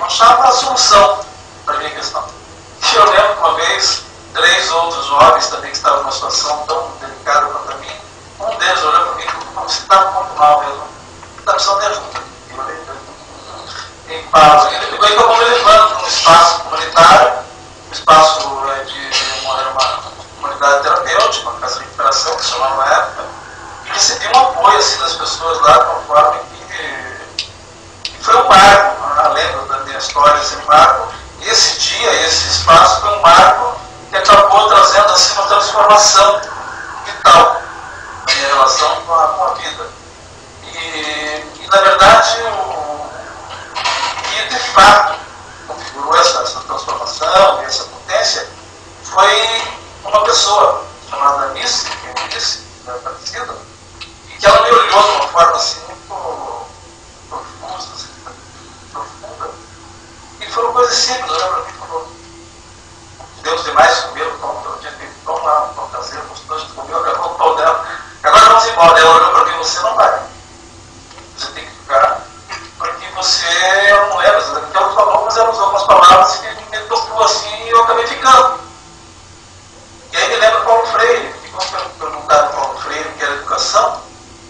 Speaker 3: achava a solução para a minha questão. E eu lembro que uma vez, 3 outros jovens também que estavam numa situação tão delicada quanto a mim, um deles olhou para mim e falou: você está muito mal mesmo, você está precisando de ajuda. Eu olhei para ele em paz. Ele pegou e acabou me levando para um espaço comunitário, um espaço era uma comunidade terapêutica, uma casa de recuperação, que se chamava na época, e recebi um apoio assim, das pessoas lá, de uma forma que foi um marco, lembro da minha história, esse marco. Esse dia, transformação vital na minha relação com a vida. E na verdade, que de fato configurou essa transformação e essa potência foi uma pessoa chamada Anice, que eu disse, da Aparecida, e que ela me olhou de uma forma assim muito profunda. E foram coisas simples, eu lembro que falou: Deus demais comer o pão todo dia, tem pão lá, um pão caseiro, gostoso, de comer, acabou o pão dela. Agora vamos embora. Ela olhou para mim: você não vai. Você tem que ficar, porque você é uma mulher. Então ela falou, mas ela usou algumas palavras que me tocou assim e eu acabei ficando. E aí me lembra Paulo Freire, que quando perguntaram para Paulo Freire o que era educação,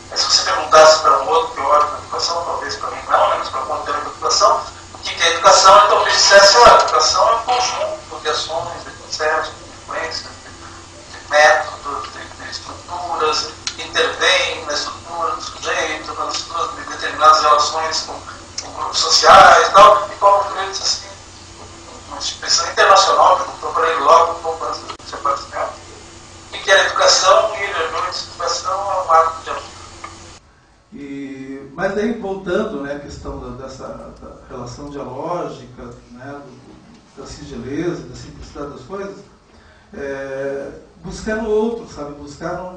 Speaker 3: mas se você perguntasse para um outro teórico da educação, talvez para mim não, mas para um outro teórico da educação, o que é educação, ele talvez dissesse: olha, educação é um conjunto de ações, de processos, de influências, de métodos, de estruturas, intervém na estrutura do sujeito, nas suas determinadas relações com grupos sociais e tal. E Paulo Freire disse assim, uma expressão internacional, que eu procurei logo um pouco antes do seu aparecimento, que era educação, e ele olhou e disse: educação é um ato de amor.
Speaker 4: Mas aí, voltando, né, à questão dessa relação dialógica, né, da singeleza, da simplicidade das coisas, buscar no outro, sabe? Buscar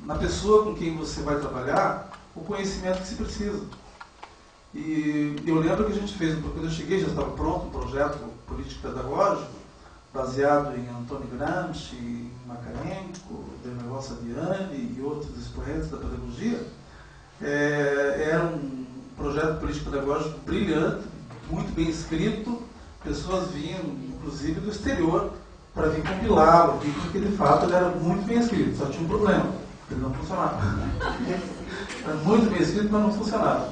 Speaker 4: na pessoa com quem você vai trabalhar o conhecimento que se precisa. E eu lembro que a gente fez, quando eu cheguei já estava pronto um projeto político-pedagógico baseado em Antônio Gramsci, em Macarenko, Demerval Saviani e outros expoentes da pedagogia. Era um projeto político-pedagógico brilhante, muito bem escrito. Pessoas vinham, inclusive, do exterior para vir compilá-lo, porque de fato ele era muito bem escrito, só tinha um problema: ele não funcionava. Era muito bem escrito, mas não funcionava.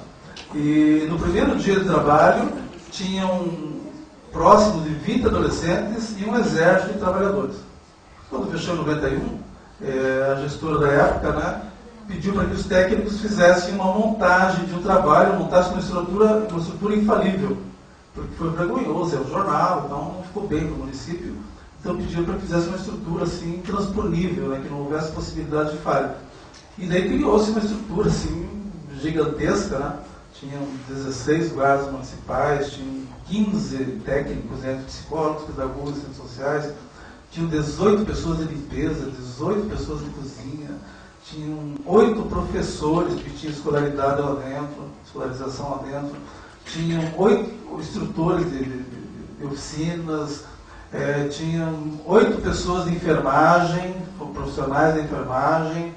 Speaker 4: E no primeiro dia de trabalho tinham próximo de 20 adolescentes e um exército de trabalhadores. Quando fechou em 91, a gestora da época, né, pediu para que os técnicos fizessem uma montagem de um trabalho, montassem uma estrutura infalível, porque foi vergonhoso, é um jornal, então não ficou bem para o município. Então pediram para que fizesse uma estrutura assim, intransponível, né, que não houvesse possibilidade de falha. E daí criou-se uma estrutura assim, gigantesca, né? Tinham 16 guardas municipais, tinham 15 técnicos, né, psicólogos, pedagogos, ciências sociais, tinham 18 pessoas de limpeza, 18 pessoas de cozinha, tinham 8 professores que tinham escolaridade lá dentro, escolarização lá dentro, tinham 8 instrutores de oficinas, tinham 8 pessoas de enfermagem, profissionais da enfermagem,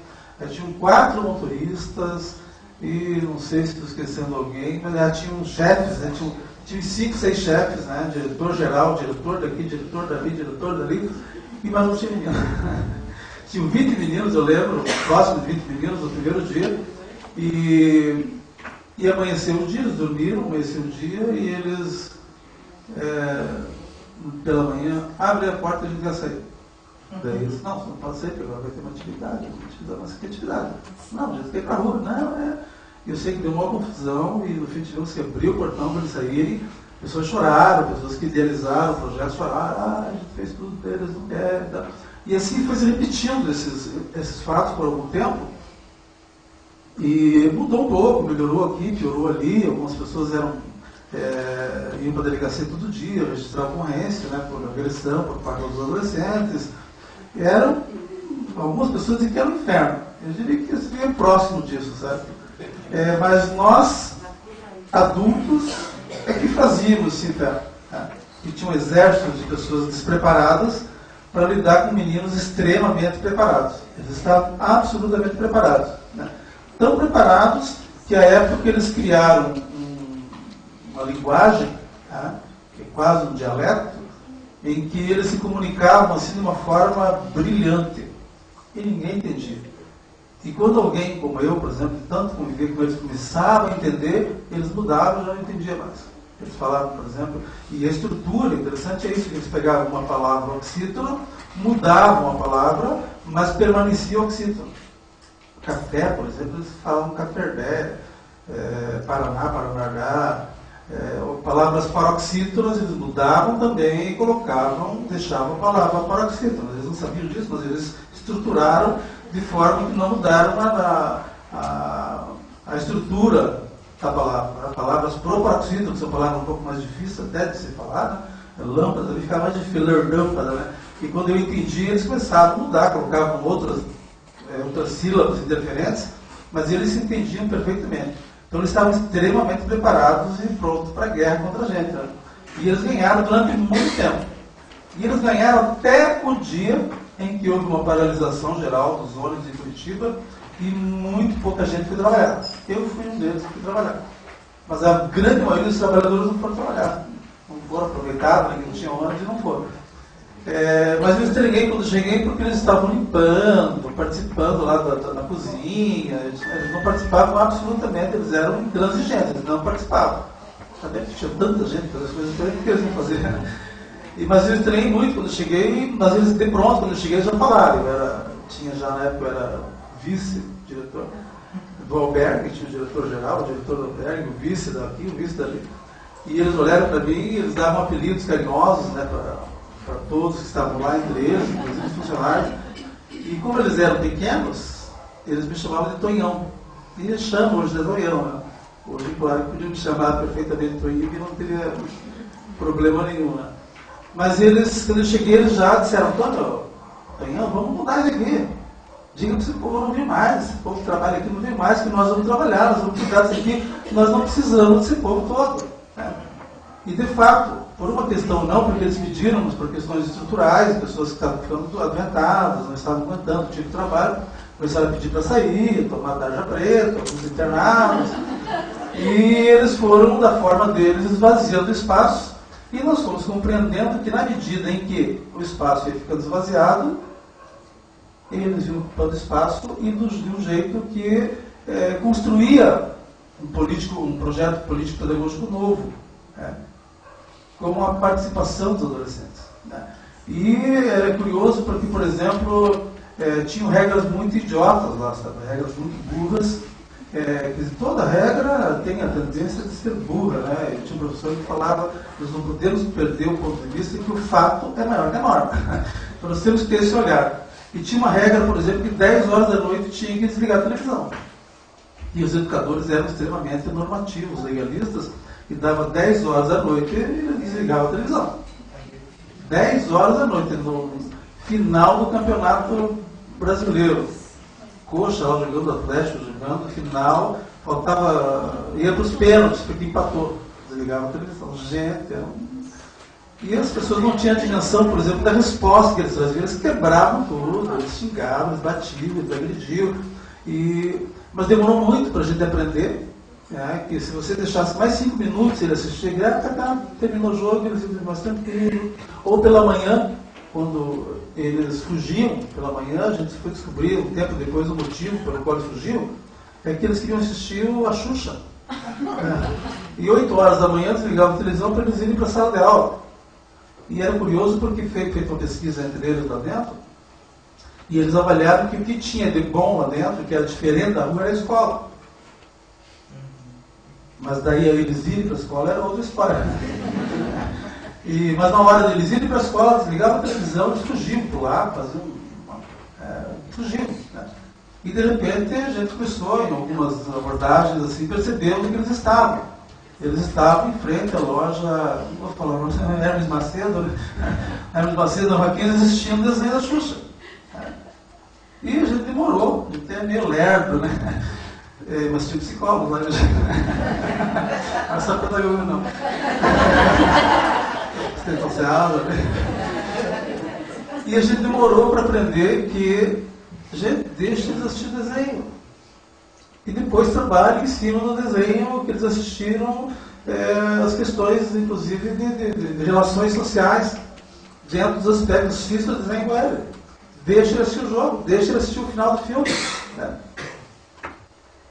Speaker 4: tinham 4 motoristas, e não sei se estou esquecendo alguém, mas tinham chefes, né, tinham 5, 6 chefes, né, diretor-geral, diretor daqui, diretor dali, diretor dali, e mais não tinha menino. Tinham 20 meninos, eu lembro, próximo de 20 meninos no primeiro dia, e amanheceu o dia, eles dormiram, amanheceu o dia, e eles, pela manhã, abrem a porta e a gente vai sair. Daí eles: não, você não pode sair, porque agora vai ter uma atividade. Mas que atividade? Não, a gente quer ir para a rua. Não, Eu sei que deu uma confusão, e no fim tivemos que abrir o portão para eles saírem. Pessoas choraram, pessoas que idealizaram o projeto choraram: a gente fez tudo para eles, não querem. Tá. E assim foi se repetindo esses fatos por algum tempo. E mudou um pouco, melhorou aqui, piorou ali. Algumas pessoas iam para a delegacia todo dia, registravam ocorrência, né, por agressão por parte dos adolescentes. Eram algumas pessoas diziam que era um inferno. Eu diria que isso é próximo disso, sabe? Mas nós, adultos, é que fazíamos esse inferno. Né? E tinha um exército de pessoas despreparadas para lidar com meninos extremamente preparados. Eles estavam absolutamente preparados. Né? Tão preparados que à época eles criaram uma linguagem, né, que é quase um dialeto, em que eles se comunicavam assim de uma forma brilhante. E ninguém entendia. E quando alguém como eu, por exemplo, tanto conviver com eles, começava a entender, eles mudavam e já não entendia mais. Eles falavam, por exemplo, e a estrutura, interessante é isso, que eles pegavam uma palavra oxítono, mudavam a palavra, mas permanecia oxítono. Café, por exemplo, eles falavam café, Paraná, Paranagá, palavras paroxítonas, eles mudavam também e colocavam, deixavam a palavra paroxítona. Eles não sabiam disso, mas eles estruturaram de forma que não mudaram a estrutura da palavra. Palavras proparoxítonas, que são palavras um pouco mais difíceis até de se falar, né? Lâmpada, ali ficava mais difícil, lâmpada, né? E quando eu entendi, eles começaram a mudar, colocavam outras sílabas interferentes, mas eles se entendiam perfeitamente. Então eles estavam extremamente preparados e prontos para a guerra contra a gente. Né? E eles ganharam durante muito tempo. E eles ganharam até o dia em que houve uma paralisação geral dos ônibus em Curitiba e muito pouca gente foi trabalhar. Eu fui um deles que fui trabalhar. Mas a grande maioria dos trabalhadores não foram trabalhar. Não foram aproveitados, não tinham ônibus e não foram. Mas eu estranhei quando cheguei porque eles estavam limpando, participando lá na cozinha. Eles não participavam absolutamente, eles eram intransigentes, eles não participavam. Sabia que tinha tanta gente para as coisas diferentes que eles iam fazer. Mas eu estranhei muito quando cheguei, mas eles de pronto, quando eu cheguei, já falaram. Tinha já na época, eu era vice-diretor do albergue, tinha o diretor-geral, o diretor do albergue, o vice daqui, o vice dali. E eles olharam para mim e eles davam apelidos carinhosos, né, para todos que estavam lá, entre eles, inclusive os funcionários. E como eles eram pequenos, eles me chamavam de Tonhão. E eles chamam hoje de Tonhão. Né? Hoje, claro, podiam me chamar perfeitamente de Tonhão, que não teria problema nenhum. Né? Mas eles, quando eu cheguei, eles já disseram: Tonhão, vamos mudar isso aqui. Diga para esse povo não vir mais, esse povo que trabalha aqui não vir mais, que nós vamos trabalhar, nós vamos cuidar disso aqui, nós não precisamos desse povo todo. Né? E, de fato, por uma questão não, porque eles pediram, por questões estruturais, pessoas que estavam ficando adoentadas, não estavam aguentando o tipo de trabalho, começaram a pedir para sair, tomar tarja preta, alguns internados, e eles foram, da forma deles, esvaziando o espaço, e nós fomos compreendendo que, na medida em que o espaço ia ficando esvaziado, eles iam ocupando espaço e de um jeito que construía um projeto político-pedagógico novo, né? Como a participação dos adolescentes. Né? E era curioso porque, por exemplo, tinham regras muito idiotas lá, sabe? Regras muito burras. Toda regra tem a tendência de ser burra. Né? E tinha um professor que falava: nós não podemos perder o ponto de vista que o fato é maior que a norma. Então nós temos que ter esse olhar. E tinha uma regra, por exemplo, que 10 horas da noite tinha que desligar a televisão. E os educadores eram extremamente normativos, legalistas, e dava 10 horas da noite e desligava a televisão. 10 horas da noite, no final do campeonato brasileiro. Coxa lá jogando, Atlético jogando, no final, ia para os pênaltis, porque empatou. Desligava a televisão. Gente, E as pessoas não tinham a dimensão, por exemplo, da resposta que eles faziam. Eles quebravam tudo, eles xingavam, eles batiam, eles agrediam. Mas demorou muito para a gente aprender. Que se você deixasse mais 5 minutos ele assistir, terminou o jogo, eles iam mais tranquilo. Ou pela manhã, quando eles fugiam, pela manhã, a gente foi descobrir um tempo depois o motivo pelo qual eles fugiam, é que eles queriam assistir a Xuxa. E 8 horas da manhã desligavam a televisão para eles irem para a sala de aula. E era curioso porque foi feita uma pesquisa entre eles lá dentro, e eles avaliaram que o que tinha de bom lá dentro, que era diferente da rua, era a escola. Mas daí eles irem para a escola era outra história. Mas na hora de eles irem para a escola, desligavam a televisão, eles fugiam por lá, fugiam. Né? E de repente a gente começou, em algumas abordagens, assim, perceber onde eles estavam. Eles estavam em frente à loja, não vou falar, Hermes Macedo, Hermes Macedo, na Raquinha, assistindo um desenho da Xuxa. E a gente demorou, a gente é meio lerdo, né? Mas tinha psicólogo lá, não é só pedagogo não. Tentam ser aula, né? E a gente demorou para aprender que a gente deixa eles assistir desenho. E depois trabalha em cima do desenho que eles assistiram, as questões, inclusive, de relações sociais, dentro dos aspectos físicos do desenho com ele. Deixa ele assistir o jogo, deixa ele assistir o final do filme. Né?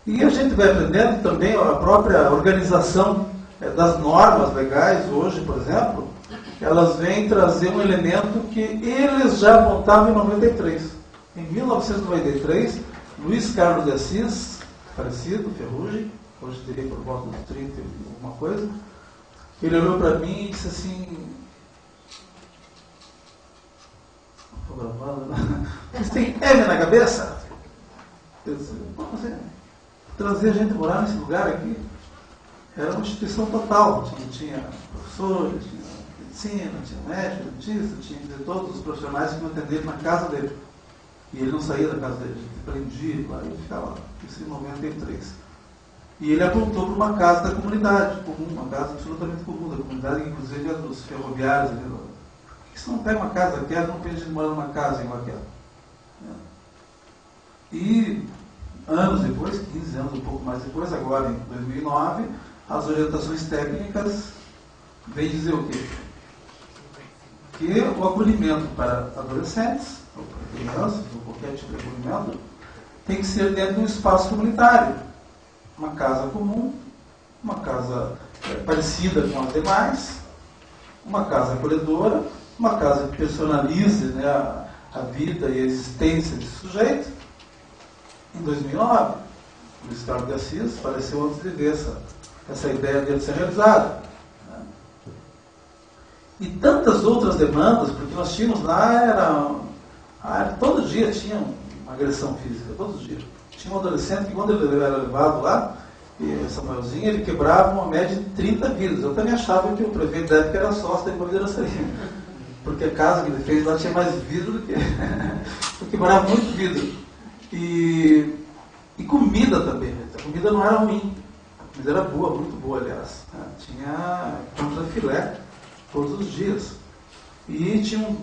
Speaker 4: E a gente vai aprendendo também a própria organização das normas legais hoje, por exemplo, elas vêm trazer um elemento que eles já apontavam em 93. Em 1993, Luiz Carlos de Assis, falecido, Ferrugem, hoje teria por volta dos 30 e alguma coisa, Ele olhou para mim e disse assim, estou gravando, né? Você tem M na cabeça? Eu disse, você trazer a gente morar nesse lugar aqui? Era uma instituição total, tinha professores, tinha medicina, tinha médico, dentista, tinha todos os profissionais que iam atender na casa dele. E ele não saía da casa dele, a gente prendia lá, ele ficava lá, isso em 93. E ele apontou para uma casa da comunidade comum, uma casa absolutamente comum da comunidade, inclusive era dos ferroviários. Ele falou, por que você não pega uma casa daquela, não tem gente morando numa casa igual aquela? E anos depois, 15 anos, um pouco mais depois, agora em 2009, as orientações técnicas vêm dizer o quê? Que o acolhimento para adolescentes, ou para crianças, ou qualquer tipo de acolhimento, tem que ser dentro de um espaço comunitário. Uma casa comum, uma casa parecida com as demais, uma casa acolhedora, uma casa que personalize, né, a vida e a existência desse sujeito. Em 2009, Luiz Carlos de Assis faleceu antes de ver essa ideia dele ser realizada. Né? E tantas outras demandas, porque nós tínhamos lá, todo dia tinha uma agressão física, todos os dias. Tinha um adolescente que, quando ele era levado lá, Samuelzinho, ele quebrava uma média de 30 vidros. Eu também achava que o prefeito da época era sócio da imobiliaria, porque a casa que ele fez lá tinha mais vidro do que... Eu quebrava muito vidro. E comida também. A comida não era ruim. A comida era boa, muito boa, aliás. Tinha contra filé todos os dias. E tinha um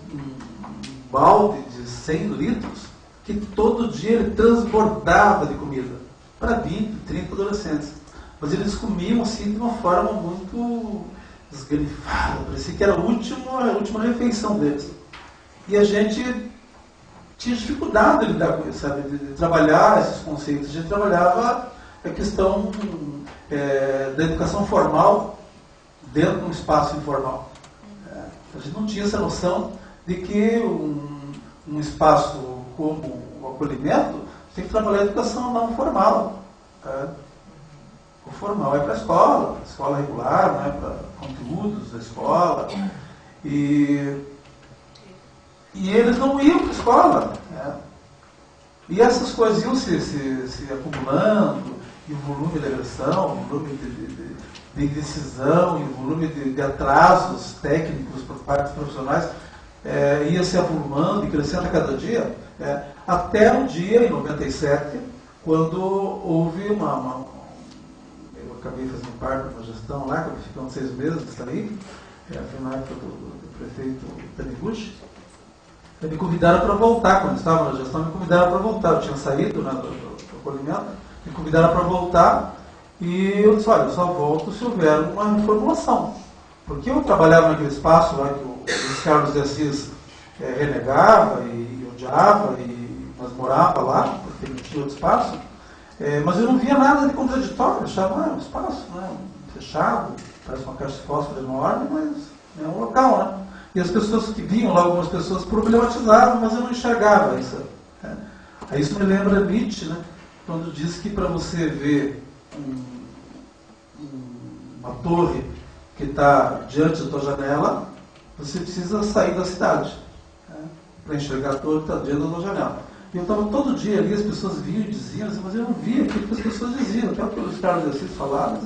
Speaker 4: balde de 100 litros que todo dia ele transbordava de comida para 20, 30 adolescentes. Mas eles comiam assim de uma forma muito esganifada. Parecia que era a última refeição deles. E a gente tinha dificuldade de lidar com isso, sabe? De trabalhar esses conceitos. A gente trabalhava a questão da educação formal dentro de um espaço informal. A gente não tinha essa noção de que um espaço como o acolhimento tem que trabalhar a educação não formal. O formal é para a escola regular, não é para conteúdos da escola. E eles não iam para a escola. E essas coisas iam se acumulando, e o volume de agressão, o volume de indecisão, e o volume de atrasos técnicos por parte dos profissionais ia se avolumando e crescendo a cada dia, até um dia, em 97, quando houve eu acabei fazendo parte da gestão lá, acabei ficando 6 meses de sair, foi na época do prefeito Taniguchi. Me convidaram para voltar, quando eu estava na gestão, me convidaram para voltar. Eu tinha saído, né, do acolhimento, me convidaram para voltar, e eu disse, olha, eu só volto se houver uma reformulação. Porque eu trabalhava naquele espaço lá que o Luiz Carlos de Assis renegava e odiava, mas morava lá, porque não tinha outro espaço, mas eu não via nada de contraditório. Eu achava, um espaço, né, fechado, parece uma caixa de fósforo enorme, mas é um local, né? E as pessoas que vinham lá, algumas pessoas problematizavam, mas eu não enxergava isso. Aí isso me lembra Nietzsche, né? Quando diz que para você ver uma torre que está diante da tua janela, você precisa sair da cidade, para enxergar a torre que está diante da tua janela. E eu estava todo dia ali, as pessoas vinham e diziam, mas eu não via aquilo que as pessoas diziam, até o que os caras de Assis falavam.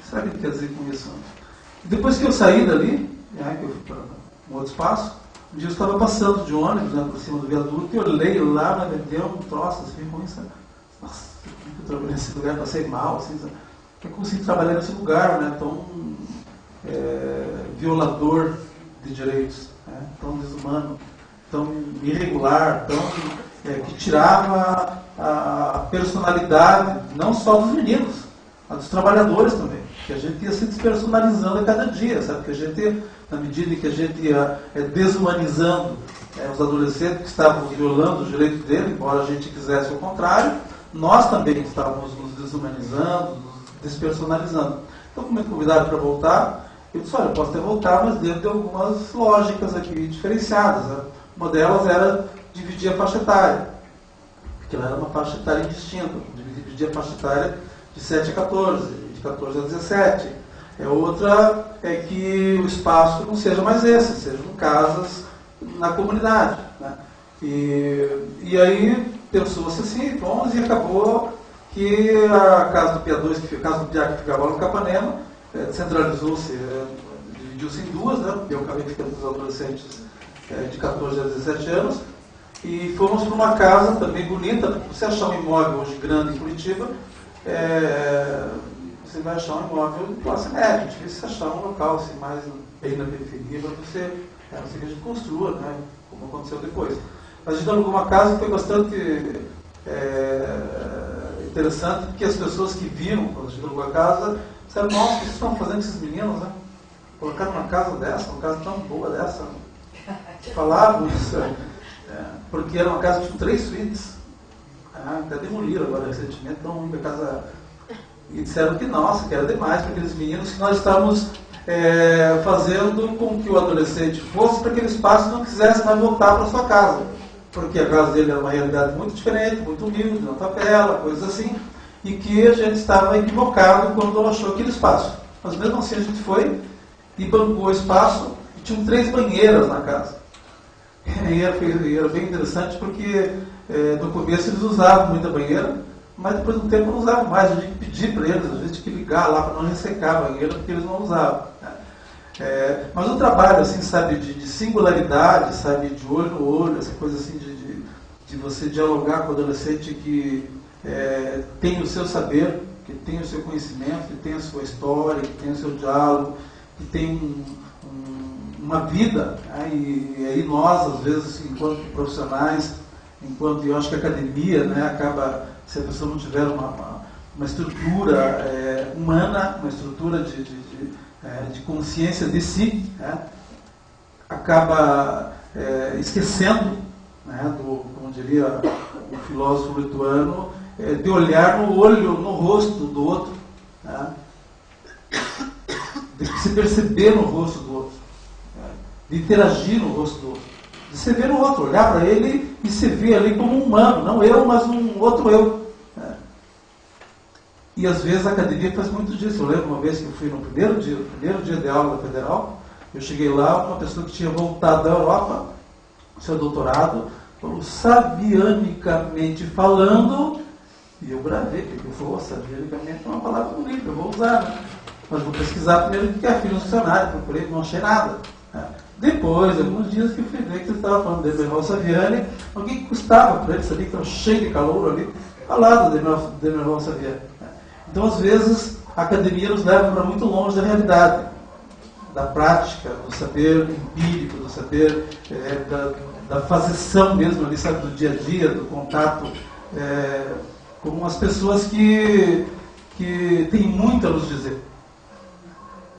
Speaker 4: Sabe o que quer dizer com isso? E depois que eu saí dali, que eu fui para um outro espaço, um dia eu estava passando de ônibus, né, por cima do viaduto, e eu olhei lá, mas me deu um troço assim, com isso. Nossa, eu trabalhei nesse lugar, passei mal, assim, sabe? Eu consegui trabalhar nesse lugar, né, tão violador de direitos, tão desumano, tão irregular, que tirava a personalidade, não só dos meninos, mas dos trabalhadores também. Que a gente ia se despersonalizando a cada dia, sabe? Que a gente, na medida que a gente ia desumanizando os adolescentes que estavam violando os direitos dele, embora a gente quisesse o contrário, nós também estávamos nos desumanizando, nos despersonalizando. Então, como me convidaram para voltar, eu disse, olha, eu posso até voltar, mas dentro de algumas lógicas aqui diferenciadas. Né? Uma delas era dividir a faixa etária, porque ela era uma faixa etária indistinta, dividir a faixa etária de 7 a 14, de 14 a 17. Outra é que o espaço não seja mais esse, sejam casas na comunidade, né? E aí pensou-se assim, e acabou que a casa do PIA2, a casa do PIA que ficava lá no Capanema, centralizou-se, dividiu-se em duas, né? Eu acabei ficando com os adolescentes de 14 a 17 anos, e fomos para uma casa também bonita, porque você achar um imóvel hoje grande em Curitiba, você vai achar um imóvel de classe média, difícil achar um local assim, mais bem na periferia, para você, a não ser que a gente construa, né? Como aconteceu depois. Mas a gente alugou uma casa que foi bastante interessante, porque as pessoas que viram, quando a gente alugou a casa, disseram, nossa, o que vocês estão fazendo com esses meninos, né? Colocaram uma casa dessa, uma casa tão boa dessa. Falavam isso, porque era uma casa de 3 suítes. Até demoliram agora recentemente, então uma casa. E disseram que nossa, que era demais para aqueles meninos, que nós estávamos fazendo com que o adolescente fosse para aquele espaço e não quisesse mais voltar para sua casa. Porque a casa dele era uma realidade muito diferente, muito humilde, na favela, coisas assim, e que a gente estava equivocado quando achou aquele espaço. Mas mesmo assim a gente foi e bancou o espaço e tinham 3 banheiras na casa. E era bem interessante porque no começo eles usavam muita banheira, mas depois do tempo não usavam mais. A gente tinha que pedir para eles, a gente tinha que ligar lá para não ressecar a banheira, porque eles não usavam. Mas um trabalho, assim, sabe, de singularidade, sabe, de olho no olho, essa coisa assim de você dialogar com o adolescente que tem o seu saber, que tem o seu conhecimento, que tem a sua história, que tem o seu diálogo, que tem uma vida. E aí nós, às vezes, enquanto profissionais, eu acho que a academia, né, acaba, se a pessoa não tiver uma estrutura humana, uma estrutura de consciência de si, né, acaba esquecendo, né, como diria o filósofo lituano, de olhar no olho, no rosto do outro, né, de se perceber no rosto do outro, né, de interagir no rosto do outro, de se ver no outro, olhar para ele e se ver ali como um humano, não eu, mas um outro eu. E às vezes a academia faz muito disso. Eu lembro uma vez que eu fui no primeiro dia de aula da Federal, eu cheguei lá, uma pessoa que tinha voltado da Europa, seu doutorado, falou, sabianicamente falando, e eu gravei, porque eu falei, sabianicamente é uma palavra bonita, eu vou usar, né? Mas vou pesquisar primeiro o que é filho funcionário, procurei, não achei nada. Depois, alguns dias que eu fui ver que você estava falando de Demerval Saviani, alguém que custava para ele, sabia que estava cheio de calor ali, falado de Demerval Saviani. Então, às vezes, a academia nos leva para muito longe da realidade, da prática, do saber empírico, do saber da fazeção mesmo ali, sabe, do dia a dia, do contato com as pessoas que têm muito a nos dizer.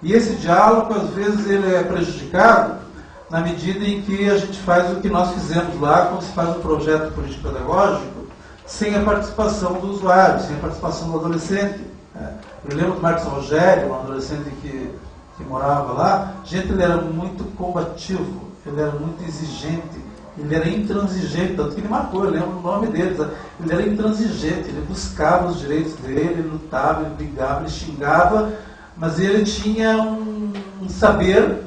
Speaker 4: E esse diálogo, às vezes, ele é prejudicado na medida em que a gente faz o que nós fizemos lá, quando se faz um projeto político-pedagógico, sem a participação do usuário, sem a participação do adolescente. Eu lembro do Marcos Rogério, um adolescente que morava lá, ele era muito combativo, ele era muito exigente, ele era intransigente, tanto que ele matou, eu lembro o nome dele, ele era intransigente, ele buscava os direitos dele, ele lutava, ele brigava, ele xingava, mas ele tinha um saber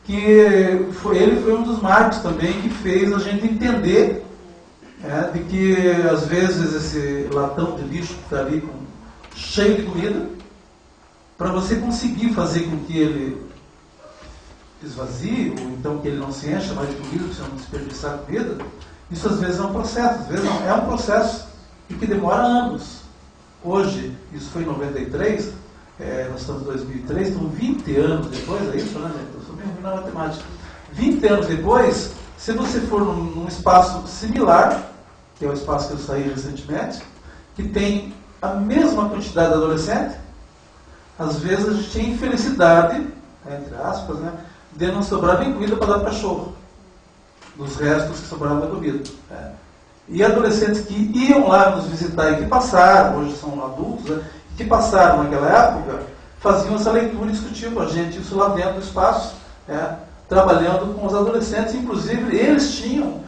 Speaker 4: que ele foi um dos marcos também que fez a gente entender de que às vezes esse latão de lixo que está ali cheio de comida, para você conseguir fazer com que ele esvazie, ou então que ele não se encha mais de comida, para você não desperdiçar comida, isso às vezes é um processo, às vezes não, é um processo e que demora anos. Hoje, isso foi em 93, nós estamos em 2003, então 20 anos depois, é isso, né, gente? Eu sou bem ruim na matemática. 20 anos depois, se você for num espaço similar, que é o espaço que eu saí recentemente, que tem a mesma quantidade de adolescente, às vezes a gente tem infelicidade, entre aspas, né, de não sobrar nem comida para dar para cachorro, dos restos que sobraram da comida. E adolescentes que iam lá nos visitar e que passaram, hoje são adultos, né, que passaram naquela época, faziam essa leitura e discutiam com a gente isso lá dentro do espaço, trabalhando com os adolescentes. Inclusive, eles tinham,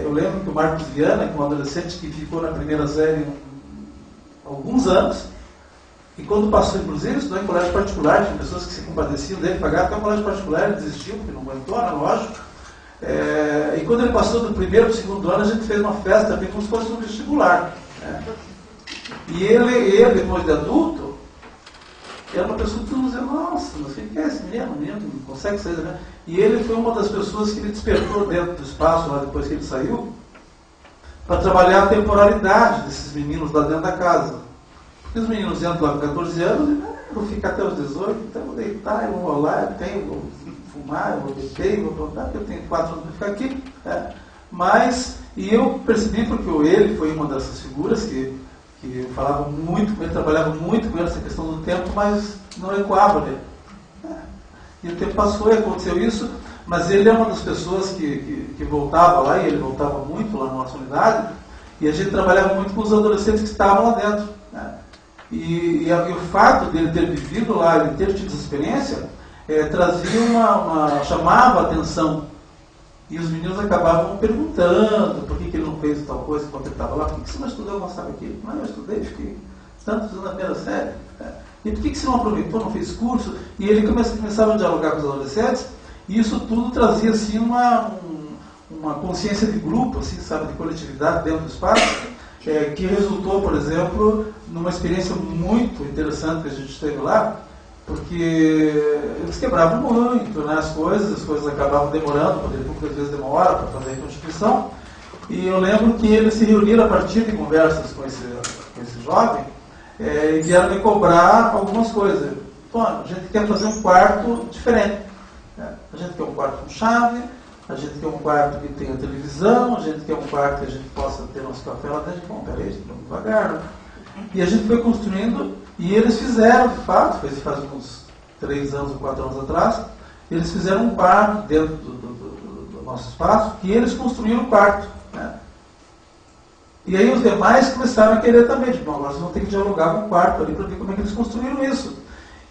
Speaker 4: eu lembro que o Marcos Viana, que é um adolescente que ficou na primeira série alguns anos, E quando passou, inclusive, ele estudou em colégio particular, tinha pessoas que se compadeciam dele, pagavam até o colégio particular, ele desistiu, porque não aguentou, né, lógico. E quando ele passou do primeiro para o segundo ano, a gente fez uma festa bem como se fosse um vestibular. Né? E ele, depois de adulto, era uma pessoa que todo mundo dizia, nossa, mas o que é esse menino? O menino não consegue sair, né? E ele foi uma das pessoas que ele despertou dentro do espaço, lá depois que ele saiu, para trabalhar a temporalidade desses meninos lá dentro da casa. Porque os meninos entram lá com 14 anos e eu vou ficar até os 18, então eu vou deitar, eu vou rolar, eu vou fumar, eu vou beber, eu vou plantar, porque eu tenho 4 anos para ficar aqui. Né? Mas, e eu percebi, porque ele foi uma dessas figuras que eu falava muito com ele, trabalhava muito com ele essa questão do tempo, mas não ecoava nele. E o tempo passou e aconteceu isso, mas ele é uma das pessoas que voltava lá, e ele voltava muito lá na nossa unidade, e a gente trabalhava muito com os adolescentes que estavam lá dentro. Né? E o fato dele ter vivido lá, ele ter tido essa experiência, trazia chamava a atenção. E os meninos acabavam perguntando por que ele não fez tal coisa enquanto ele estava lá. Por que você não estudou, eu gostava aquilo? Não, eu estudei, fiquei tantos anos na primeira série. E por que você não aproveitou, não fez curso? E ele começava a dialogar com os adolescentes, e isso tudo trazia assim, uma consciência de grupo, assim, sabe, de coletividade dentro do espaço, que resultou, por exemplo, numa experiência muito interessante que a gente teve lá, porque eles quebravam muito, né, as coisas acabavam demorando, porque muitas vezes demora para fazer a constituição, e eu lembro que eles se reuniram a partir de conversas com esse jovem, e vieram me cobrar algumas coisas. Então, a gente quer fazer um quarto diferente. Né? A gente quer um quarto com chave, a gente quer um quarto que tenha televisão, a gente quer um quarto que a gente possa ter nosso café lá dentro. Bom, peraí, vamos devagar. Né? E a gente foi construindo, e eles fizeram, de fato, faz uns 3 anos ou 4 anos atrás, eles fizeram um quarto dentro do nosso espaço, e eles construíram o quarto. Né? E aí os demais começaram a querer também, tipo, agora vocês vão ter que dialogar com o quarto ali para ver como é que eles construíram isso.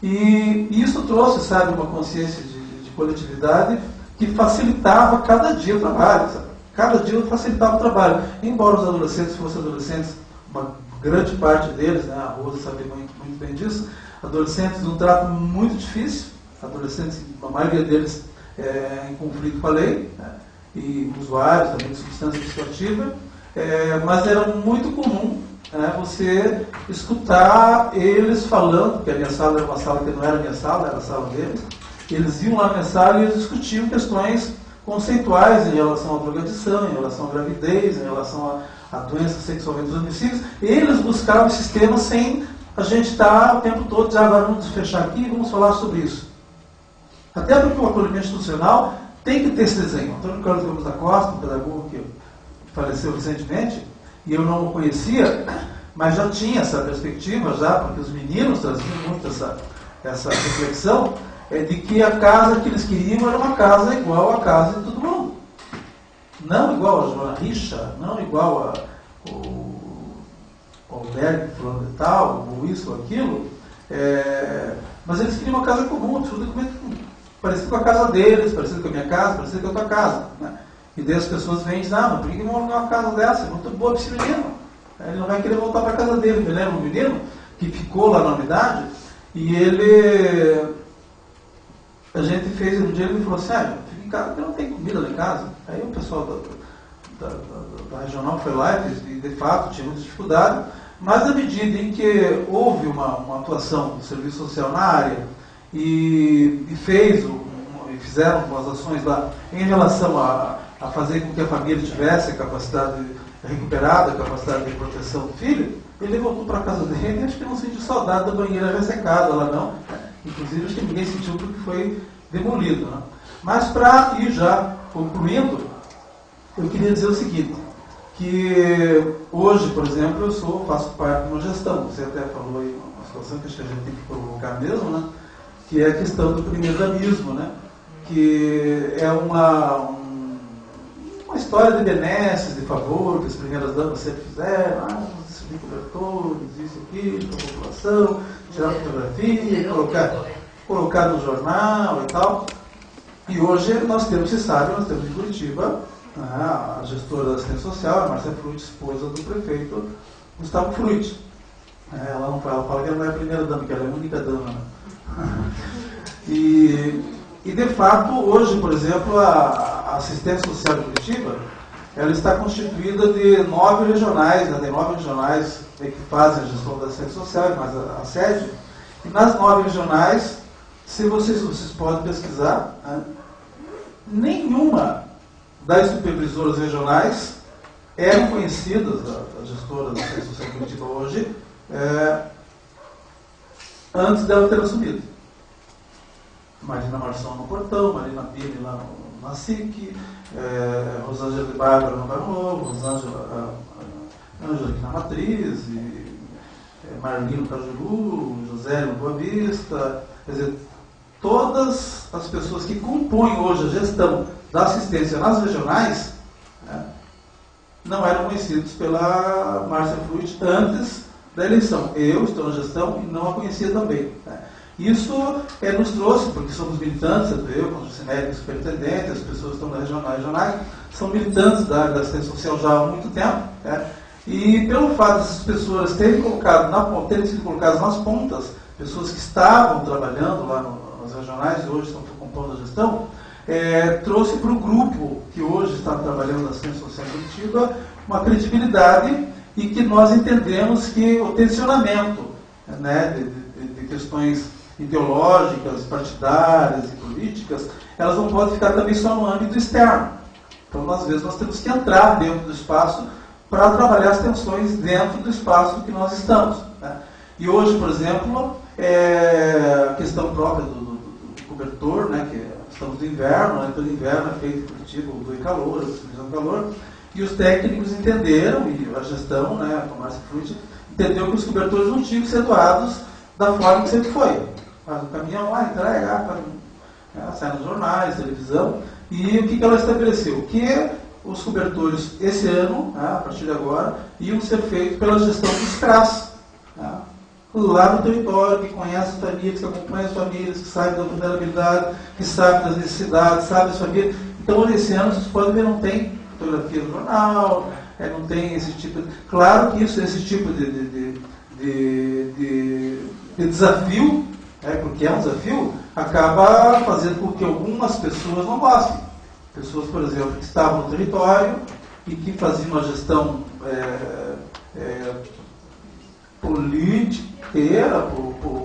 Speaker 4: E isso trouxe, sabe, uma consciência de coletividade que facilitava cada dia o trabalho, sabe? Cada dia facilitava o trabalho. Embora os adolescentes fossem adolescentes, uma grande parte deles, né, a Rosa sabe muito bem disso, adolescentes de um trato muito difícil, adolescentes, a maioria deles em conflito com a lei, né, e usuários também de substância psicoativa, mas era muito comum, né, você escutar eles falando, que a minha sala era uma sala que não era minha sala, era a sala deles. Eles iam lá na minha sala e eles discutiam questões conceituais em relação à drogadição, em relação à gravidez, em relação a doenças sexualmente transmissíveis. Eles buscavam sistemas sem a gente estar o tempo todo dizendo, agora vamos fechar aqui e vamos falar sobre isso. Até porque o acolhimento institucional tem que ter esse desenho. Antônio Carlos Gomes da Costa, um pedagogo que faleceu recentemente, e eu não o conhecia, mas já tinha essa perspectiva, já, porque os meninos traziam muito essa reflexão, de que a casa que eles queriam era uma casa igual à casa de todo mundo. Não igual a Joana Richa, não igual ao Berg falando de tal, ou isso ou aquilo, mas eles queriam uma casa comum, absolutamente parecido com a casa deles, parecido com a minha casa, parecido com a tua casa. Né? E daí as pessoas vêm e dizem, mas por que não alugar uma casa dessa? É muito boa para esse menino. Ele não vai querer voltar para a casa dele. Me lembro um menino que ficou lá na unidade e a gente fez um dia, ele falou assim, fica em casa porque não tem comida lá em casa. Aí o pessoal da regional foi lá e de fato tinha muita dificuldade, mas na medida em que houve uma atuação do serviço social na área e fizeram umas ações lá em relação a fazer com que a família tivesse a capacidade recuperada, a capacidade de proteção do filho, ele voltou para a casa dele e acho que não sentiu saudade da banheira ressecada lá não. Inclusive acho que ninguém sentiu porque foi demolido. Né? Mas para ir já concluindo, eu queria dizer o seguinte, que hoje, por exemplo, eu faço parte de uma gestão, você até falou aí uma situação que acho que a gente tem que provocar mesmo, né? Que é a questão do primeiro-danismo, né? Que é uma história de benesses, de favor, que as primeiras damas sempre fizeram, distribuir cobertores, isso aqui, para a população, tirar fotografia, colocar no jornal e tal. E hoje nós temos, você sabe, nós temos em Curitiba a gestora da assistência social, a Márcia Frutti, esposa do prefeito Gustavo Frutti. Ela não fala, ela fala que ela não é a primeira dama, que ela é a única dama. Né? E de fato, hoje, por exemplo, a assistência social de Curitiba, ela está constituída de 9 regionais, né? Tem 9 regionais que fazem a gestão da assistência social, mas a sede. E nas 9 regionais, se vocês podem pesquisar, né? Nenhuma das supervisoras regionais eram conhecidas, as gestoras da assistência social de Curitiba hoje, antes dela ter assumido. Marina Marção no Portão, Marina Pini lá na SIC, Rosângela de Bárbara no Bairro Novo, Rosângela Ângela aqui na Matriz, Marlino no Cajuru, José no Boa Vista, quer dizer, todas as pessoas que compõem hoje a gestão da assistência nas regionais, né, não eram conhecidos pela Márcia Fruit antes da eleição. Eu estou na gestão e não a conhecia também. Né. Isso nos trouxe, porque somos militantes, tanto eu, quanto o Cinérico, superintendente, as pessoas que estão nas regionais, são militantes da área da assistência social já há muito tempo. Né, e pelo fato dessas pessoas terem sido colocadas nas pontas, pessoas que estavam trabalhando lá nas regionais e hoje estão compondo a gestão, trouxe para o grupo que hoje está trabalhando na assistência social em Curitiba uma credibilidade e que nós entendemos que o tensionamento, né, de questões ideológicas, partidárias e políticas, elas não podem ficar também só no âmbito externo. Então, às vezes, nós temos que entrar dentro do espaço para trabalhar as tensões dentro do espaço que nós estamos. Né? E hoje, por exemplo, a questão própria do cobertor, né, que estamos no inverno, né, todo inverno é feito em Curitiba, o do calor, a distribuição do calor, e os técnicos entenderam, e a gestão, né, a Márcia Fruit, entendeu que os cobertores não tinham que ser doados da forma que sempre foi. Faz um caminhão lá, entrega, sai nos jornais, televisão, e o que ela estabeleceu? Que os cobertores, esse ano, a partir de agora, iam ser feitos pela gestão dos CRAS. Lá no território, que conhece as famílias, que acompanha as famílias, que sabe da vulnerabilidade, que sabe das necessidades, sabe das famílias. Então, nesse ano, vocês podem ver, não tem fotografia no jornal, não tem esse tipo de... Claro que esse tipo de desafio, porque é um desafio, acaba fazendo com que algumas pessoas não gostem. Pessoas, por exemplo, que estavam no território e que faziam uma gestão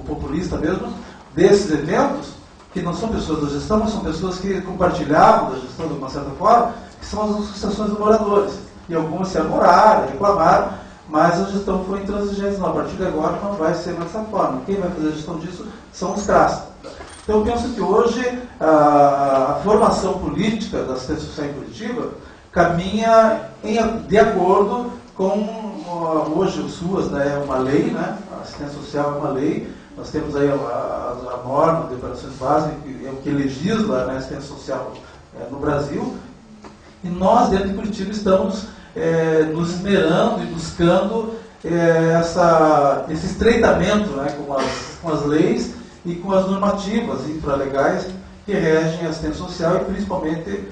Speaker 4: populista mesmo, desses eventos, que não são pessoas da gestão, mas são pessoas que compartilhavam da gestão de uma certa forma, que são as associações de moradores. E algumas se arvoraram, reclamaram, mas a gestão foi intransigente. Não, a partir de agora não vai ser mais dessa forma. Quem vai fazer a gestão disso são os CRAS. Então eu penso que hoje a formação política da assistência social em Curitiba caminha de acordo com hoje o SUAS, né, é uma lei, né, a assistência social é uma lei, nós temos aí a norma de operações básicas, que é o que legisla, né, a assistência social no Brasil, e nós dentro de Curitiba estamos nos esmerando e buscando esse estreitamento, né, com as leis e com as normativas infralegais que regem a assistência social e principalmente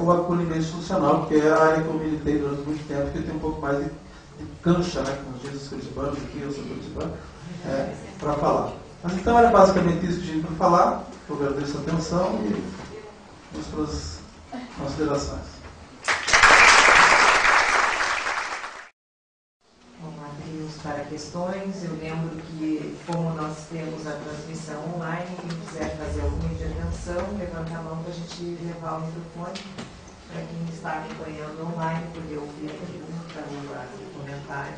Speaker 4: o acolhimento institucional, que é a área que eu militei durante muito tempo, que tem um pouco mais de cancha, né, como diz os curitibanos aqui, eu sou curitibano, para falar. Mas então era basicamente isso que a gente vai falar. Eu agradeço a atenção e vamos para as considerações.
Speaker 5: Vamos abrir para questões. Eu lembro que, como nós temos a transmissão online, quem quiser fazer alguma intervenção, levanta a mão para a gente levar o microfone para quem está acompanhando online poder ouvir a pergunta ou o comentário.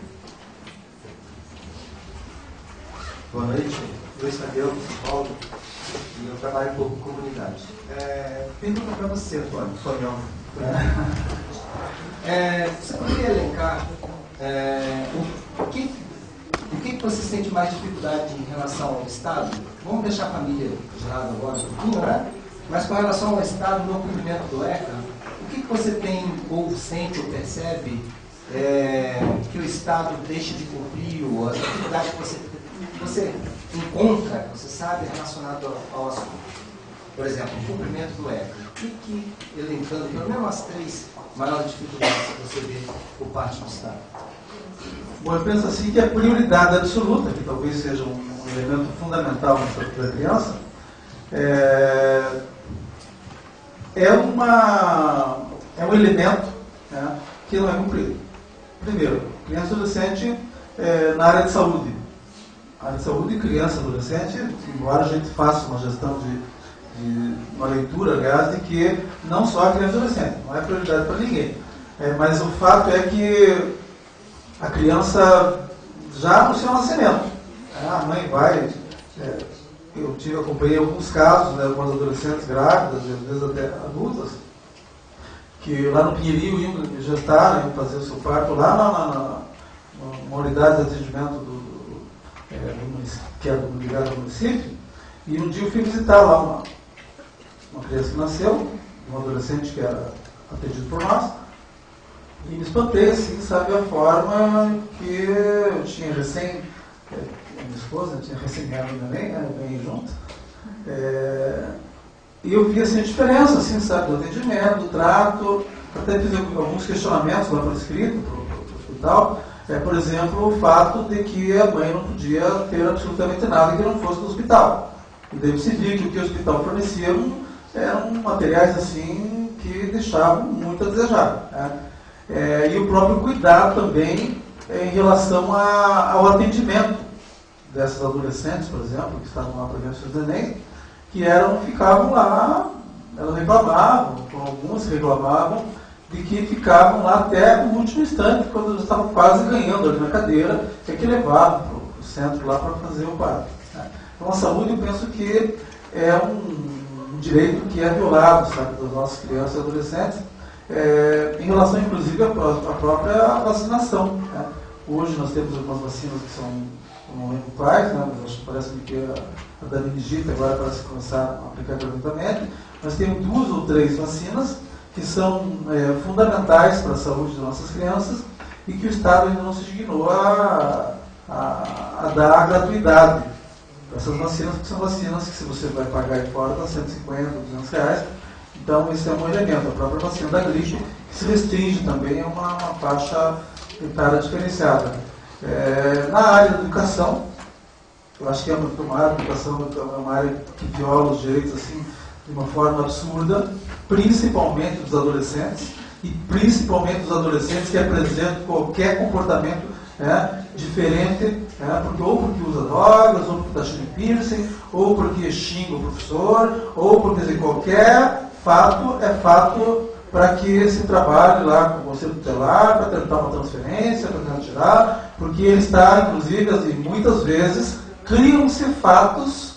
Speaker 6: Boa noite, Luiz Tadeu, São Paulo, e eu trabalho com comunidade. Pergunta para você, Antônio. Você poderia elencar o que você sente mais dificuldade em relação ao Estado? Vamos deixar a família de lado agora, né? Mas com relação ao Estado no cumprimento do ECA, o que você tem, ou sente, ou percebe que o Estado deixa de cumprir, ou as dificuldades que você encontra, você sabe, relacionado ao assunto? por exemplo, o cumprimento do ECA. O que, elencando pelo menos as 3 maiores dificuldades que você vê por parte do Estado?
Speaker 4: Bom, eu penso assim que a prioridade absoluta, que talvez seja um elemento fundamental na saúde da criança, é um elemento, né, que não é cumprido. Primeiro, criança e adolescente na área de saúde. A área de saúde, criança e adolescente, embora a gente faça uma gestão de uma leitura, aliás, de que não só a criança e adolescente, não é prioridade para ninguém. Mas o fato é que a criança já no seu nascimento, a mãe vai, eu acompanhei alguns casos, né, algumas adolescentes grávidas, às vezes até adultas, que lá no Pinheirinho iam gestar, iam fazer o seu parto lá numa unidade de atendimento que é ligada ao município, e um dia eu fui visitar lá uma criança que nasceu, um adolescente que era atendido por nós, e me espantei, assim, sabe, a forma que eu tinha minha esposa tinha recém-ganhado o neném, né, eu ganhei junto, e eu vi, assim, a diferença, assim, sabe, do atendimento, do trato, até fiz alguns questionamentos lá por escrito, para o hospital, por exemplo, o fato de que a mãe não podia ter absolutamente nada que não fosse do hospital. E daí se via que o que o hospital fornecia eram materiais, assim, que deixavam muito a desejar, né? E o próprio cuidado também em relação ao atendimento dessas adolescentes, por exemplo, que estavam lá para ver os seus nenéns, que ficavam lá, elas reclamavam, algumas reclamavam, de que ficavam lá até o último instante, quando eles estavam quase ganhando ali na cadeira, que levavam para o centro lá para fazer o parto, né? Então a saúde, eu penso que é um direito que é violado, sabe, das nossas crianças e adolescentes, em relação, inclusive, à própria vacinação, né? Hoje nós temos algumas vacinas que são, eu não lembro quais, né, mas acho que parece-me que a da meningite agora parece começar a aplicar gratuitamente. Nós temos 2 ou 3 vacinas que são fundamentais para a saúde das nossas crianças e que o Estado ainda não se dignou a dar a gratuidade para essas vacinas, porque são vacinas que, se você vai pagar aí fora, dá 150, 200 reais. Então, esse é um elemento. A própria vacina da gripe, que se restringe também a uma faixa etária diferenciada. Na área da educação, eu acho que uma área da educação é uma área que viola os direitos assim, de uma forma absurda, principalmente dos adolescentes, e principalmente dos adolescentes que apresentam qualquer comportamento diferente, ou porque usa drogas, ou porque está cheio de piercing, ou porque xinga o professor, ou porque, dizer, qualquer fato é fato para que se trabalhe lá com o conselho tutelar, para tentar uma transferência, para tentar tirar, porque ele está, inclusive, assim, muitas vezes, criam-se fatos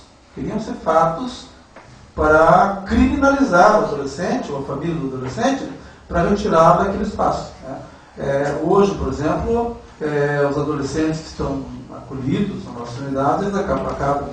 Speaker 4: para criminalizar o adolescente, ou a família do adolescente, para retirá-lo daquele espaço, né? Hoje, por exemplo, os adolescentes que estão acolhidos nas nossas unidades, eles acabam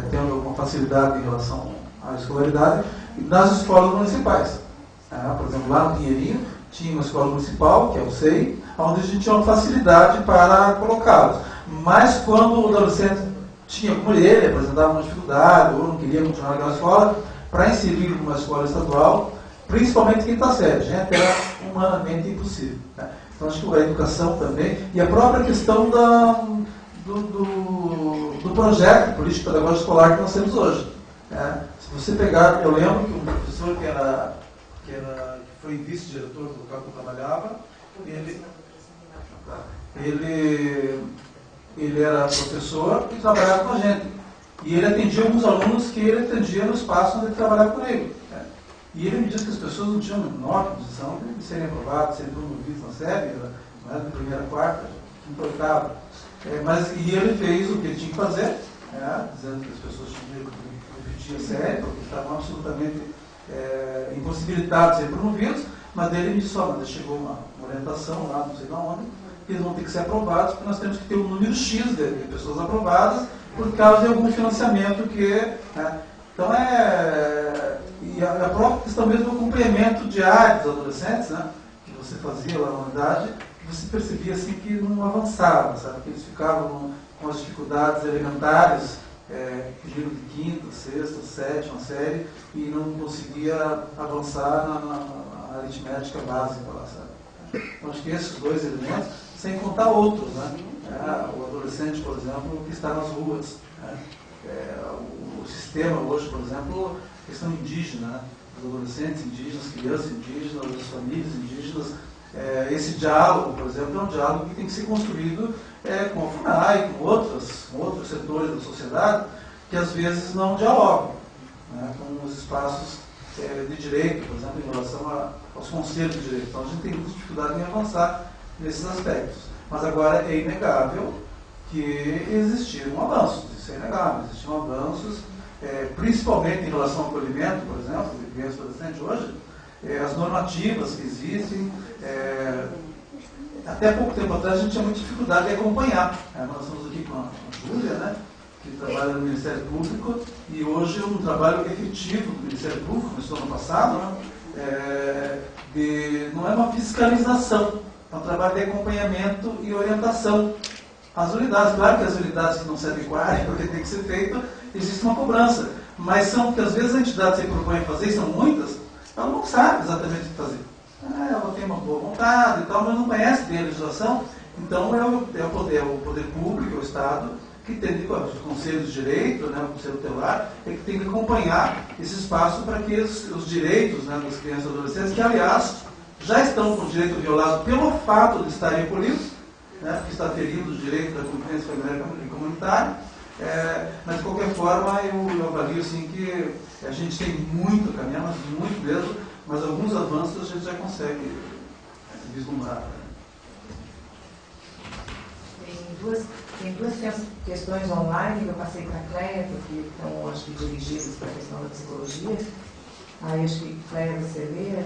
Speaker 4: tendo alguma facilidade em relação à escolaridade nas escolas municipais. Por exemplo, lá no Pinheirinho tinha uma escola municipal, que é o SEI, onde a gente tinha uma facilidade para colocá-los. Mas quando o adolescente tinha como ele, apresentava uma dificuldade, ou não queria continuar naquela escola, para inserir numa escola estadual, principalmente quinta série, gente, era humanamente impossível, né? Então acho que a educação também, e a própria questão do projeto político-pedagógico escolar que nós temos hoje, né? Se você pegar, eu lembro que um professor que foi vice-diretor do local que eu trabalhava, ele era professor e trabalhava com a gente. E ele atendia alguns alunos que ele atendia no espaço onde ele trabalhava comigo, né? E ele me disse que as pessoas não tinham a menor condição de serem aprovadas, serem promovidas na SEB, não era de primeira a quarta, que importava. E ele fez o que ele tinha que fazer, dizendo que as pessoas tinham que repetir a série, porque estavam absolutamente impossibilitados de ser promovidos, mas ele me disse, mas chegou uma orientação lá, não sei de onde, que eles vão ter que ser aprovados, porque nós temos que ter um número X de pessoas aprovadas por causa de algum financiamento que... Então e a própria questão mesmo do complemento diário dos adolescentes, né, que você fazia lá na unidade, você percebia assim que não avançava, sabe? Que eles ficavam com as dificuldades elementares livro de quinta, sexta, sétima série e não conseguia avançar na aritmética básica lá, sabe? Então, acho que esses dois elementos, sem contar outros, né? O adolescente, por exemplo, que está nas ruas, né? O sistema hoje, por exemplo, questão indígena, né? Os adolescentes indígenas, crianças indígenas, as famílias indígenas, esse diálogo, por exemplo, é um diálogo que tem que ser construído com a FUNAI, com outros setores da sociedade, que às vezes não dialogam, né, com os espaços de direito, por exemplo, em relação aos conselhos de direito. Então a gente tem muita dificuldade em avançar nesses aspectos. Mas agora é inegável que existiram avanços, isso é inegável, existiram avanços, principalmente em relação ao acolhimento, por exemplo, de criança e adolescente hoje, as normativas que existem. Até pouco tempo atrás a gente tinha muita dificuldade de acompanhar. Nós estamos aqui com a Júlia, né, que trabalha no Ministério Público, e hoje é um trabalho efetivo do Ministério Público, começou ano passado, né, não é uma fiscalização, é um trabalho de acompanhamento e orientação às unidades. Claro que as unidades que não se adequarem ao que tem que ser feito, existe uma cobrança, mas são que às vezes a entidade se propõe a fazer, e são muitas, ela não sabe exatamente o que fazer. Ela tem uma boa vontade e tal, mas não conhece bem a legislação, então é o poder público, é o Estado, que tem os conselhos de direito, né, o conselho tutelar, que tem que acompanhar esse espaço para que os direitos, né, das crianças e adolescentes, que aliás já estão com o direito violado pelo fato de estarem recolhidos, né, porque está ferindo os direitos da convivência familiar e comunitária, mas de qualquer forma eu avalio assim, que a gente tem muito a caminhar, mas muito mesmo, mas alguns avanços a gente já consegue vislumbrar.
Speaker 5: Tem duas questões online que eu passei para a Cléia, porque estão, acho que, dirigidas para a questão da psicologia. Aí acho que Cléia, você lê?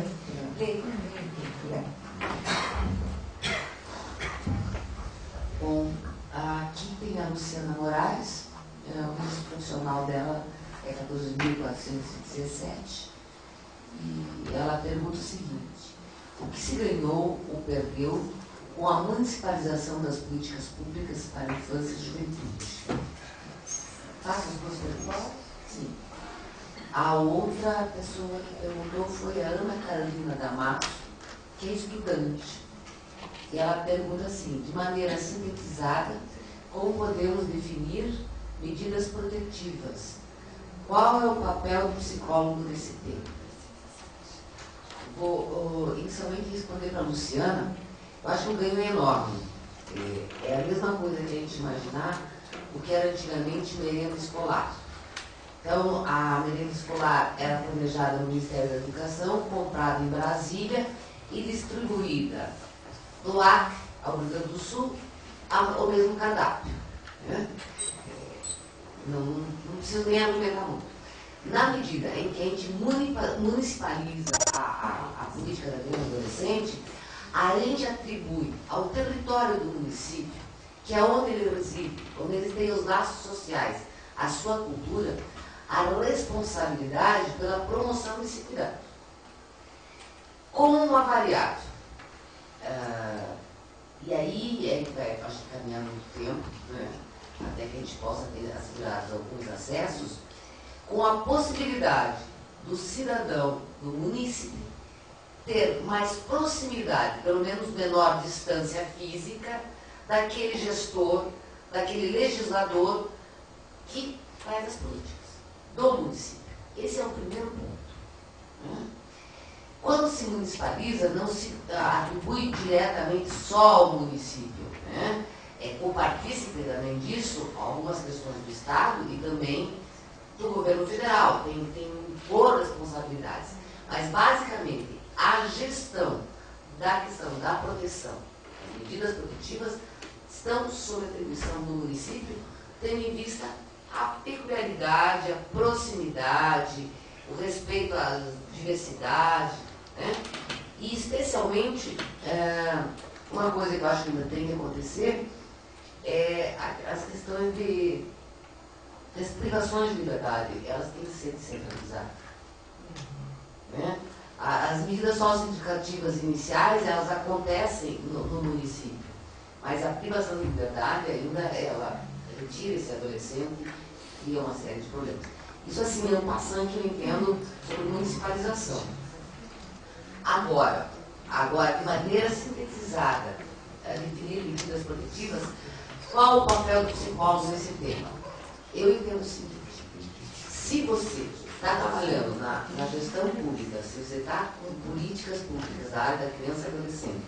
Speaker 2: Bom, aqui tem a Luciana Moraes, o risco profissional dela é 14.417. E ela pergunta o seguinte: o que se ganhou ou perdeu com a municipalização das políticas públicas para a infância e juventude? Faço as duas perguntas? Sim. A outra pessoa que perguntou foi a Ana Carolina Damaso, que é estudante. E ela pergunta assim: de maneira sintetizada, como podemos definir medidas protetivas? Qual é o papel do psicólogo nesse tema? Vou inicialmente responder para a Luciana. Eu acho um ganho enorme. É a mesma coisa que a gente imaginar o que era antigamente merenda escolar. Então, a merenda escolar era planejada no Ministério da Educação, comprada em Brasília e distribuída do Acre ao Rio Grande do Sul ao mesmo cardápio. Né? Não preciso nem argumentar muito. Na medida em que a gente municipaliza a política da criança e adolescente, a gente atribui ao território do município, que é onde ele reside, onde ele tem os laços sociais, a sua cultura, a responsabilidade pela promoção desse cuidado. Como avaliado? E aí a gente vai, acho que, caminhar muito tempo, né, até que a gente possa ter assegurado alguns acessos, com a possibilidade do cidadão, do município, ter mais proximidade, pelo menos menor distância física, daquele gestor, daquele legislador que faz as políticas do município. Esse é o primeiro ponto. Quando se municipaliza, não se atribui diretamente só ao município. Né? Compartilha-se também disso algumas questões do Estado e também do governo federal, tem corresponsabilidades. Mas, basicamente, a gestão da questão da proteção, as medidas protetivas, estão sob atribuição do município, tendo em vista a peculiaridade, a proximidade, o respeito à diversidade, né? E, especialmente, uma coisa que eu acho que ainda tem que acontecer é as questões as privações de liberdade, elas têm que ser descentralizadas. Né? As medidas socioeducativas iniciais, elas acontecem no município, mas a privação de liberdade ainda, ela retira esse adolescente
Speaker 7: cria uma série de problemas. Isso assim, é um passante que eu entendo sobre municipalização. Agora, de maneira sintetizada, definir medidas protetivas, qual o papel dos psicólogos nesse tema? Eu entendo o seguinte: se você está trabalhando na gestão pública, se você está com políticas públicas da área da criança e adolescente,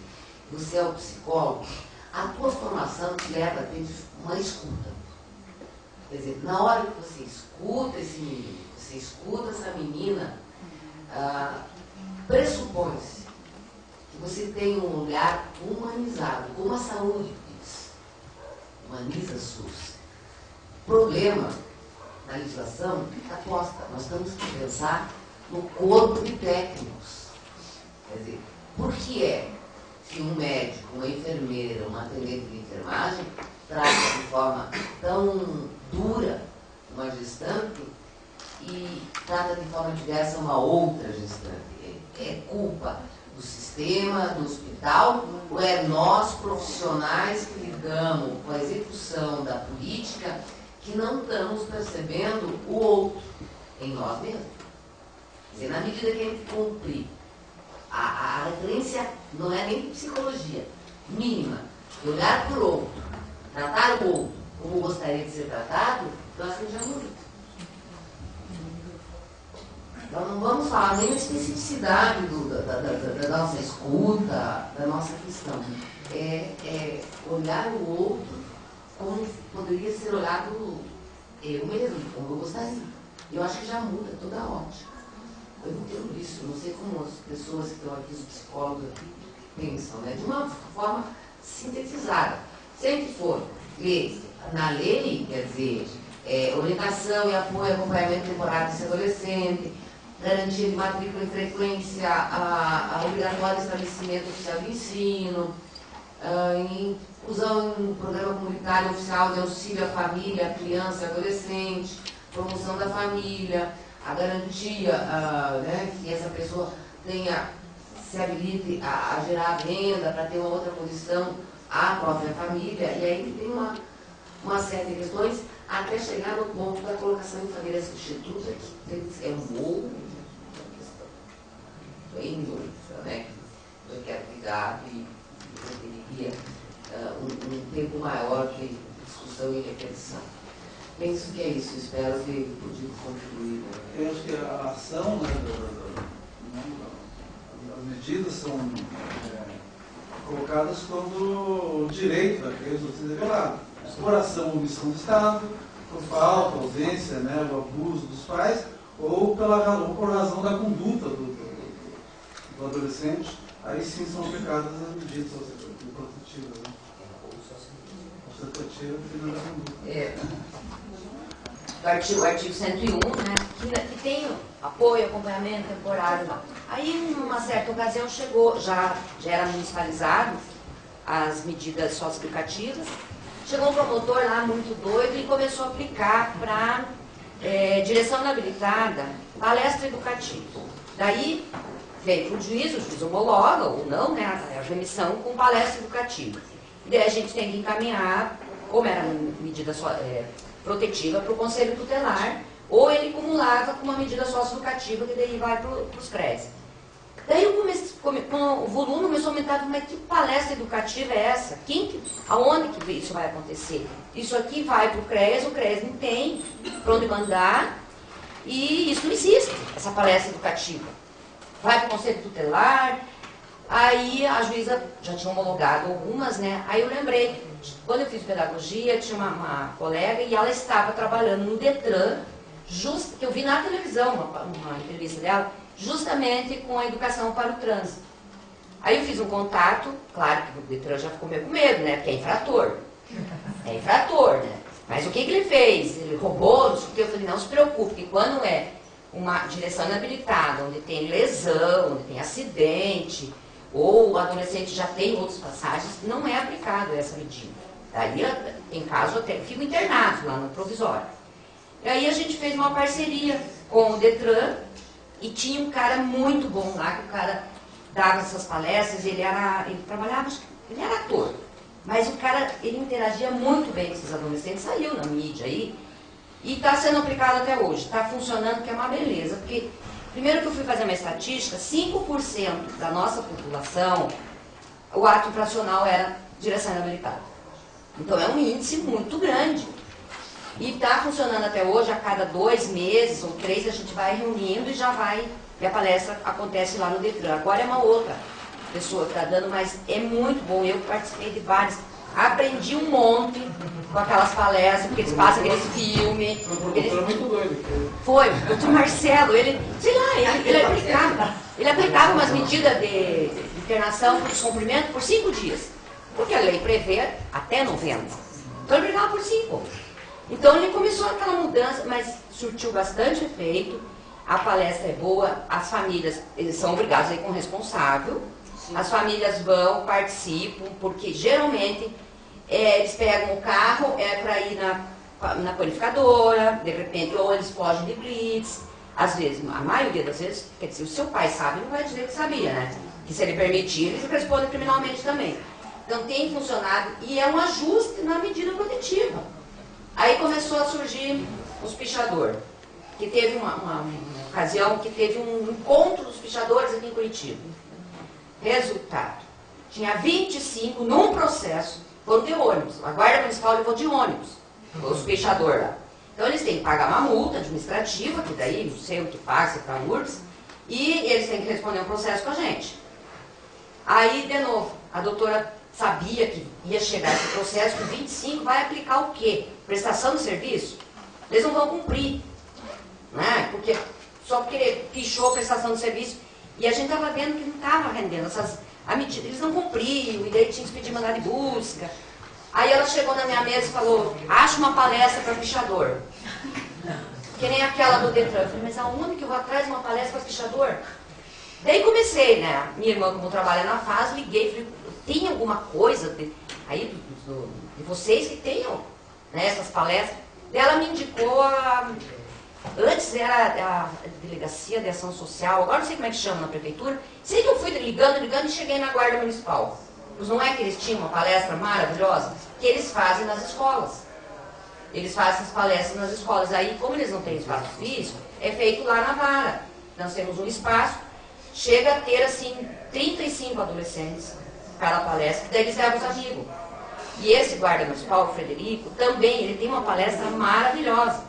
Speaker 7: você é o psicólogo, a tua formação te leva a ter uma escuta. Quer dizer, na hora que você escuta esse menino, você escuta essa menina, pressupõe-se que você tem um olhar humanizado, como a saúde diz. Humaniza SUS. O problema na legislação está posta. Nós temos que pensar no corpo de técnicos. Quer dizer, por que é que um médico, uma enfermeira, uma atendente de enfermagem trata de forma tão dura uma gestante e trata de forma diversa uma outra gestante? É culpa do sistema, do hospital, ou é nós, profissionais, que lidamos com a execução da política, que não estamos percebendo o outro em nós mesmos? Quer dizer, na medida que a gente cumprir a referência, não é nem psicologia mínima, de olhar para o outro, tratar o outro como gostaria de ser tratado, eu acho que já muito. Então não vamos falar nem da especificidade da nossa escuta, da nossa questão. É olhar o outro como poderia ser olhado eu mesmo, como eu gostaria. Eu acho que já muda toda a ótica. Eu entendo isso, eu não sei como as pessoas que estão aqui, os psicólogos aqui, pensam, né? De uma forma sintetizada. Se a gente for ler na lei, quer dizer, orientação e apoio, acompanhamento temporário desse adolescente, garantia de matrícula e frequência, a obrigatório estabelecimento oficial de ensino, inclusão em programa comunitário oficial de auxílio à família, à criança e adolescente, promoção da família, a garantia né, que essa pessoa se habilite a gerar renda para ter uma outra condição à própria família, e aí tem uma série de questões até chegar no ponto da colocação em família substituta, que é um outro questão. Bem doida, né? Eu quero cuidar e eu teria um tempo maior de discussão e reflexão. Penso que é isso, espero ter podido contribuir.
Speaker 4: Eu acho que a ação, as medidas são colocadas como direito daqueles que ser revelado. Por ação ou omissão do Estado, por falta, ausência, né, o abuso dos pais, ou por razão da conduta do adolescente, aí sim são aplicadas as medidas protetivas. Né?
Speaker 8: O artigo 101, né, que tem apoio, acompanhamento temporário. Aí, numa certa ocasião, já era municipalizado as medidas socioeducativas. Chegou um promotor lá muito doido e começou a aplicar para direção inabilitada, palestra educativa. Daí veio para o juiz homologa ou não, né, a remissão com palestra educativa. E daí a gente tem que encaminhar, como era medida protetiva, para o Conselho Tutelar, ou ele acumulava com uma medida socioeducativa que daí vai para os CRES. Daí o volume começou a aumentar, mas que palestra educativa é essa? Aonde que isso vai acontecer? Isso aqui vai para o CRES não tem para onde mandar, e isso não existe, essa palestra educativa. Vai para o Conselho Tutelar, aí a juíza já tinha homologado algumas, né? Aí eu lembrei, quando eu fiz pedagogia, tinha uma colega e ela estava trabalhando no Detran, que eu vi na televisão, uma entrevista dela, justamente com a educação para o trânsito. Aí eu fiz um contato, claro que o Detran já ficou meio com medo, né? Porque é infrator. É infrator, né? Mas o que ele fez? Ele roubou, não sei o que. Eu falei, não se preocupe, que quando é uma direção inabilitada, onde tem lesão, onde tem acidente, ou o adolescente já tem outras passagens, não é aplicado essa medida. Daí, em caso, até fico internado lá no provisório. E aí a gente fez uma parceria com o Detran, e tinha um cara muito bom lá, que o cara dava essas palestras, ele trabalhava, ele era ator, mas o cara, ele interagia muito bem com esses adolescentes, saiu na mídia aí, E está sendo aplicado até hoje, está funcionando, que é uma beleza. Porque, primeiro que eu fui fazer uma estatística, 5% da nossa população, o ato infracional era direção inabilitada. Então é um índice muito grande. E está funcionando até hoje, a cada 2 meses ou 3 a gente vai reunindo e já vai, e a palestra acontece lá no Detran. Agora é uma outra pessoa que está dando, mas é muito bom. Eu participei de várias, aprendi um monte com aquelas palestras, porque eles passam aqueles filmes.
Speaker 4: Foi muito doido.
Speaker 8: Foi, o doutor Marcelo, ele, sei lá, ele aplicava umas medidas de internação por descumprimento por 5 dias. Porque a lei prevê até 90. Então ele aplicava por 5. Então ele começou aquela mudança, mas surtiu bastante efeito. A palestra é boa, as famílias, eles são obrigados a ir com o responsável. As famílias vão, participam, porque geralmente eles pegam o carro para ir na panificadora, de repente, ou eles fogem de blitz. Às vezes, a maioria das vezes, quer dizer, o seu pai sabe, não vai dizer que sabia, né? Que se ele permitir, eles respondem criminalmente também. Então tem funcionado e é um ajuste na medida protetiva. Aí começou a surgir os pichadores, que teve uma ocasião que teve um encontro dos pichadores aqui em Curitiba. Resultado, tinha 25 num processo, foram de ônibus. A Guarda Municipal levou de ônibus, os pichadores lá. Então eles têm que pagar uma multa administrativa, que daí não sei o que paga, se é para URGS, e eles têm que responder um processo com a gente. Aí, de novo, a doutora sabia que ia chegar esse processo, que 25 vai aplicar o quê? Prestação de serviço? Eles não vão cumprir, né? Porque só porque pichou a prestação de serviço, e a gente estava vendo que não estava rendendo a medida, eles não cumpriam, e daí tinha que pedir mandado de busca. Aí ela chegou na minha mesa e falou, acha uma palestra para pichador. Que nem aquela do Detran. Eu falei, mas aonde que eu vou atrás de uma palestra para pichador? Daí comecei, né? Minha irmã, como trabalha na FAS, liguei, falei, tem alguma coisa aí de vocês que tenham, né, essas palestras? Daí ela me indicou, antes era a Delegacia de Ação Social, agora não sei como é que chama na prefeitura. Sei que eu fui ligando e cheguei na Guarda Municipal. Mas não é que eles tinham uma palestra maravilhosa? Que eles fazem nas escolas. Eles fazem essas palestras nas escolas. Aí, como eles não têm espaço físico, é feito lá na vara. Nós temos um espaço, chega a ter, assim, 35 adolescentes cada palestra, daí eles levam os amigos. E esse guarda municipal, o Frederico, também, ele tem uma palestra maravilhosa.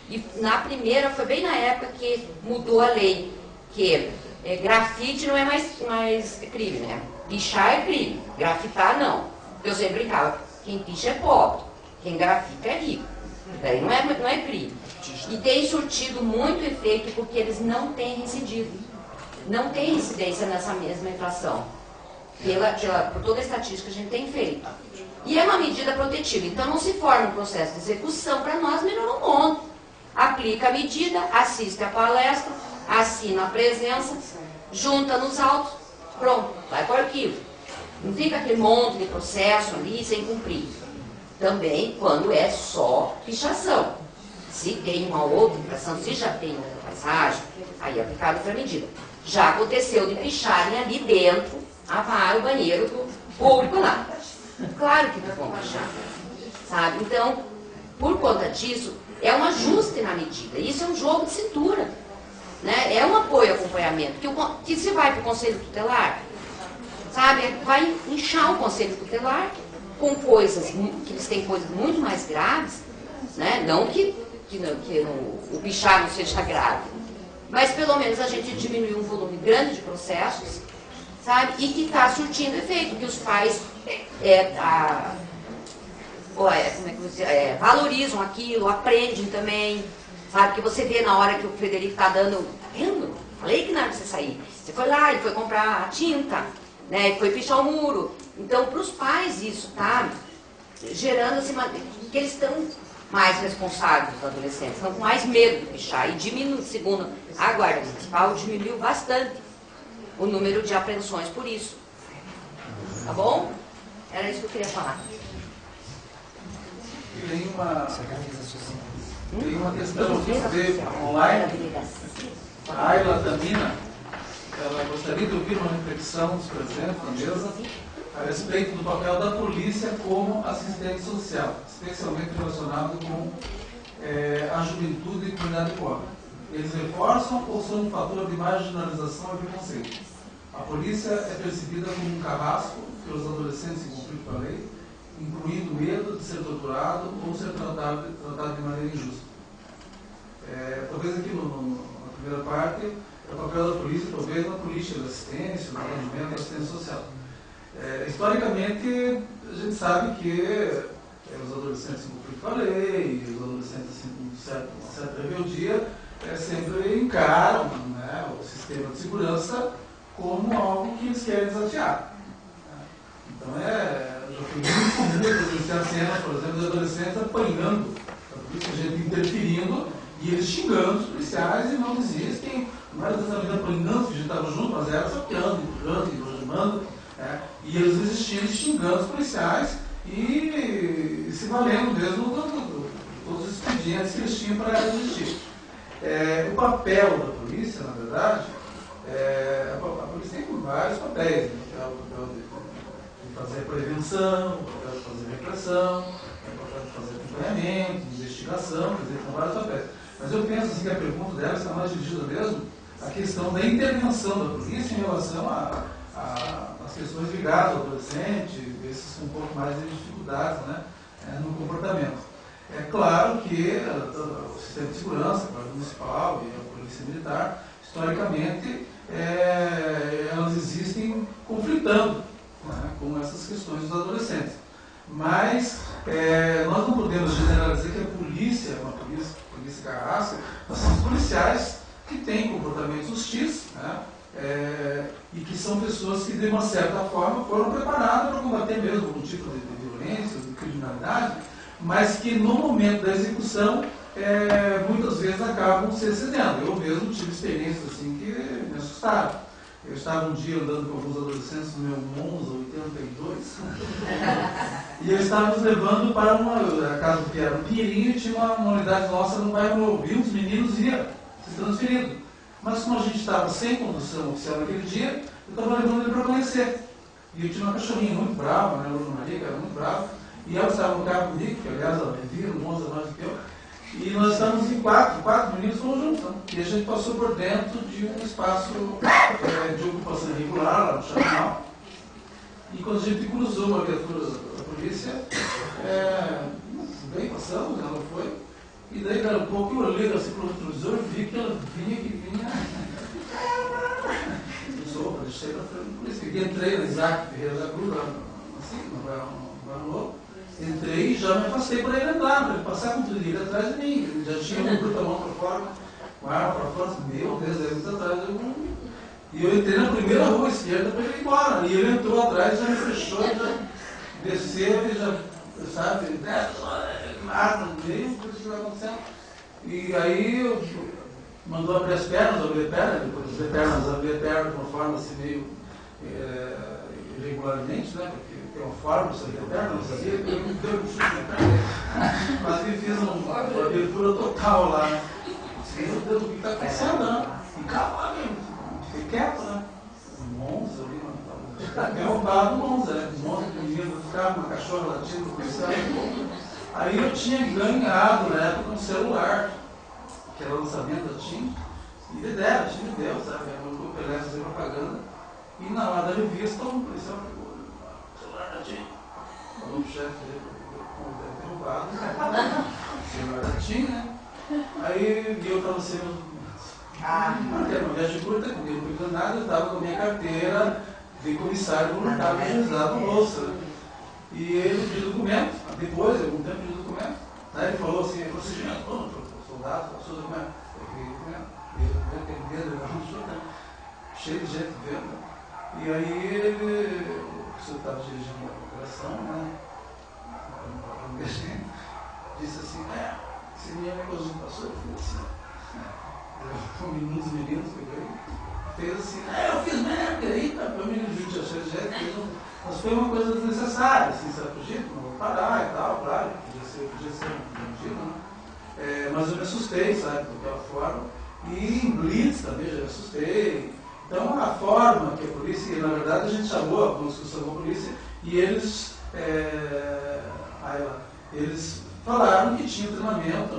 Speaker 8: E na primeira, foi bem na época que mudou a lei, que grafite não é mais crime, né? Pichar é crime, grafitar não. Eu sempre brincava, quem picha é pobre, quem grafita é rico. Daí não é crime. E tem surtido muito efeito porque eles não têm recidivo. Não tem incidência nessa mesma infração. Por toda a estatística que a gente tem feito. E é uma medida protetiva. Então não se forma um processo de execução, para nós melhorou um monte. Aplica a medida, assiste a palestra, assina a presença, junta nos autos, pronto, vai para o arquivo. Não fica aquele monte de processo ali sem cumprir. Também quando é só pichação. Se tem uma outra infração, se já tem outra passagem, aí é aplicada outra medida. Já aconteceu de picharem ali dentro, a vara, o banheiro do público lá. Claro que não vão pichar, sabe? Então, por conta disso, é um ajuste na medida. Isso é um jogo de cintura, né? É um apoio, acompanhamento. Que se vai para o Conselho Tutelar, sabe? Vai inchar o Conselho Tutelar com coisas, que eles têm coisas muito mais graves, né? Não que o pichar não seja grave, mas pelo menos a gente diminuiu um volume grande de processos, sabe? E que está surtindo efeito, que os pais valorizam aquilo, aprendem também, sabe? Que você vê na hora que o Frederico está dando, vendo? Falei que não era pra você sair. Você foi lá, ele foi comprar a tinta, né? Foi pichar o muro. Então, para os pais isso está gerando assim, que eles estão mais responsáveis, os adolescentes, estão com mais medo de pichar. E diminui, segundo a Guarda Municipal, diminuiu bastante o número de apreensões por isso. Tá bom? Era isso que eu queria falar.
Speaker 4: Tem uma questão que veio online. A Ayla Tamina, ela gostaria de ouvir uma reflexão dos presentes na mesa a respeito do papel da polícia como assistente social, especialmente relacionado com a juventude e a comunidade pobre. Eles reforçam ou são um fator de marginalização e preconceito? A polícia é percebida como um carrasco pelos adolescentes em conflito com a lei, incluindo o medo de ser torturado ou ser tratado de maneira injusta. Talvez aqui na primeira parte, é o papel da polícia, talvez na política de assistência, no atendimento da assistência social. Historicamente, a gente sabe que os adolescentes em conflito com a lei, os adolescentes assim, com uma certa rebeldia, sempre encaram, né, o sistema de segurança como algo que eles querem desafiar. Então, já foi muito comum presenciar cenas, por exemplo, de adolescentes apanhando, a gente interferindo e eles xingando os policiais, e não existem, mais das vezes apanhando, que a gente estava junto, mas era sapeando, empurrando, enrojando, e eles existindo xingando os policiais e se valendo mesmo de todos os expedientes que eles tinham para existir. O papel da polícia, na verdade, a polícia tem vários papéis, né? O papel de fazer prevenção, o papel de fazer repressão, o papel de fazer acompanhamento, investigação, quer dizer, são vários papéis. Mas eu penso assim, que a pergunta dela está mais dirigida mesmo à questão da intervenção da polícia em relação às questões ligadas ao adolescente, esses com um pouco mais de dificuldades, né, no comportamento. É claro que o sistema de segurança, a Guarda Municipal e a Polícia Militar, historicamente, elas existem conflitando, né, com essas questões dos adolescentes. Mas nós não podemos generalizar que a polícia é uma polícia carrasca, nós somos policiais que têm comportamentos hostis, né, e que são pessoas que, de uma certa forma, foram preparadas para combater mesmo algum tipo de violência, de criminalidade, mas que no momento da execução muitas vezes acabam se excedendo. Eu mesmo tive experiências assim que me assustaram. Eu estava um dia andando com alguns adolescentes no meu Monza 82 e eles estavam nos levando para a casa do Pierre Pinheirinho, e tinha uma unidade nossa no bairro Novo, e os meninos iam se transferindo. Mas como a gente estava sem condução oficial naquele dia, eu estava levando ele para conhecer. E eu tinha uma cachorrinha muito brava, né, a Luna Maria, que era muito brava, e ela estava no carro comigo, que aliás ela vivia no Monza mais do que eu, e nós estávamos em quatro meninos fomos juntos, né? E a gente passou por dentro de um espaço de ocupação irregular, lá no Chaminal. E quando a gente cruzou uma viatura da polícia, bem passamos, ela foi, e daí daqui a pouco eu olhei assim para o retrovisor e vi que ela vinha. Eu deixei na frente da polícia. E entrei na Isaac Ferreira da Cruz, assim, no bairro Novo. Entrei e já me afastei para ele andar, para ele passar com tudo ele atrás de mim. Ele já tinha um bruto a mão para fora, com a arma para fora, meu Deus, ele está atrás de mim. E eu entrei na primeira rua esquerda para ele ir embora. E ele entrou atrás, já me fechou, já desceu, e já, sabe, arma no meio, o que estava acontecendo. E aí mandou abrir as pernas, abrir a perna, depois abrir a perna de uma forma assim meio irregularmente, né? Tem uma forma, isso aqui é perna, não sabia, eu não deu um chute na perna. Mas ele fez uma abertura total lá, né? Meu Deus, o que está acontecendo, né? E calma, fiquei quieto, né? Um Monza ali, né? Derrubado o Monza, né? Um monte de menino ficava, uma cachorra latindo, policial. Aí eu tinha ganhado na época um celular, que era o lançamento da TIM, e me deram, a TIM me deu, sabe? Eu não oferece fazer propaganda. E na hora da revista, um policial pegou o celular da TIM. Falou pro chefe dele, derrubado. O celular da TIM, né? Aí eu estava sendo. Era uma viagem curta, não pegando nada, eu estava com a minha carteira de comissário voluntário realizado no bolsa. E ele pediu documento, depois, algum tempo pediu documento. Aí ele falou assim, procedimento, soldado, passou o documento. Eu tenho medo, cheio de gente vendo. E aí ele, o senhor estava dirigindo a operação, né? Disse assim, esse menino que passou, eu falei assim, um menino dos meninos pegou e fez assim, eu fiz merda, aí tá, o menino de cheio de gente, mas foi uma coisa desnecessária, assim, certo jeito, não vou parar e tal, claro, podia ser bandido, né? Mas eu me assustei, sabe, daquela forma, e em blitz também já me assustei. Então a forma que a polícia, na verdade a gente chamou a discussão com a polícia, e eles falaram que tinha treinamento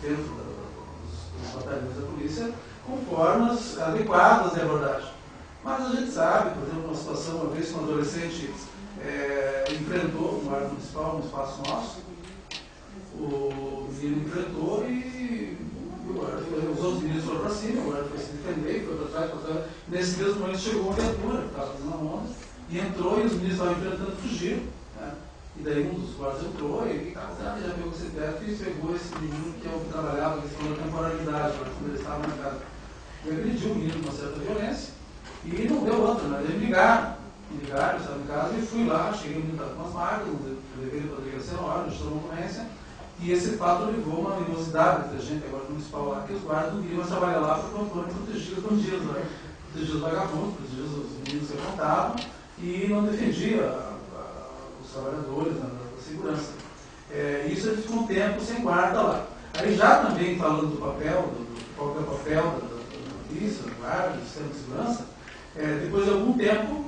Speaker 4: dentro dos batalhões da polícia com formas adequadas de abordagem. Mas a gente sabe, por exemplo, uma situação, uma vez que um adolescente enfrentou um guarda municipal no espaço nosso, o menino enfrentou e os outros meninos foram para cima, o guarda foi se defender, foi para trás. Nesse mesmo momento chegou uma viatura, que estava fazendo a onda, e entrou e os meninos estavam enfrentando fugir. Né? E daí um dos guardas entrou e já pegou esse teto e pegou esse menino que é o que trabalhava, que falou temporalidade, quando ele estava na casa. E agrediu o menino com uma certa violência e não deu outra, né? Eles me ligaram, eu estava em casa e fui lá, cheguei, o menino estava com umas marcas, levei ele para a delegacia na hora, registrou uma ocorrência. E esse fato levou uma animosidade entre a gente, agora no municipal lá, que os guardas não queriam mais trabalhar lá porque foram protegidos os bandidos, né? Protegidos os vagabundos, protegidos os meninos que apontavam e não defendia os trabalhadores, né, da segurança. Isso ele ficou um tempo sem guarda lá. Aí já também falando do papel, qual que é o papel da polícia, do guarda, do sistema de segurança, depois de algum tempo,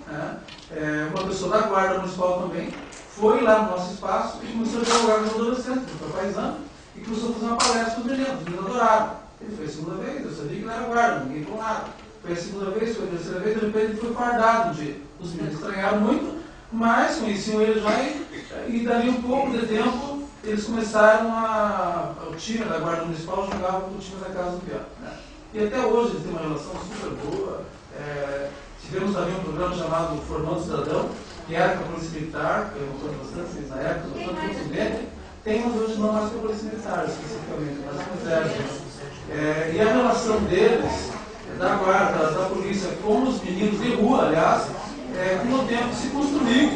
Speaker 4: uma pessoa da guarda municipal também foi lá no nosso espaço e começou a dialogar com os adolescentes, foi paisano, e começou a fazer uma palestra com os meninos adoraram. Ele foi a segunda vez, eu sabia que ele era guarda, ninguém falou nada. Foi a segunda vez, foi a terceira vez, de repente ele foi fardado um dia. Os meninos estranharam muito, mas conheciam ele já e dali um pouco de tempo eles começaram o time da guarda municipal jogava com o time da casa do Piá. Né? E até hoje eles têm uma relação super boa. Tivemos também um programa chamado Formando Cidadão, que era com a Polícia Militar, que eu não bastante na época, muito bem. Tem, mas hoje não mais com a Polícia Militar, especificamente, mas com o Exército. E a relação deles, da guarda, da polícia, com os meninos de rua, aliás, com o tempo se construiu.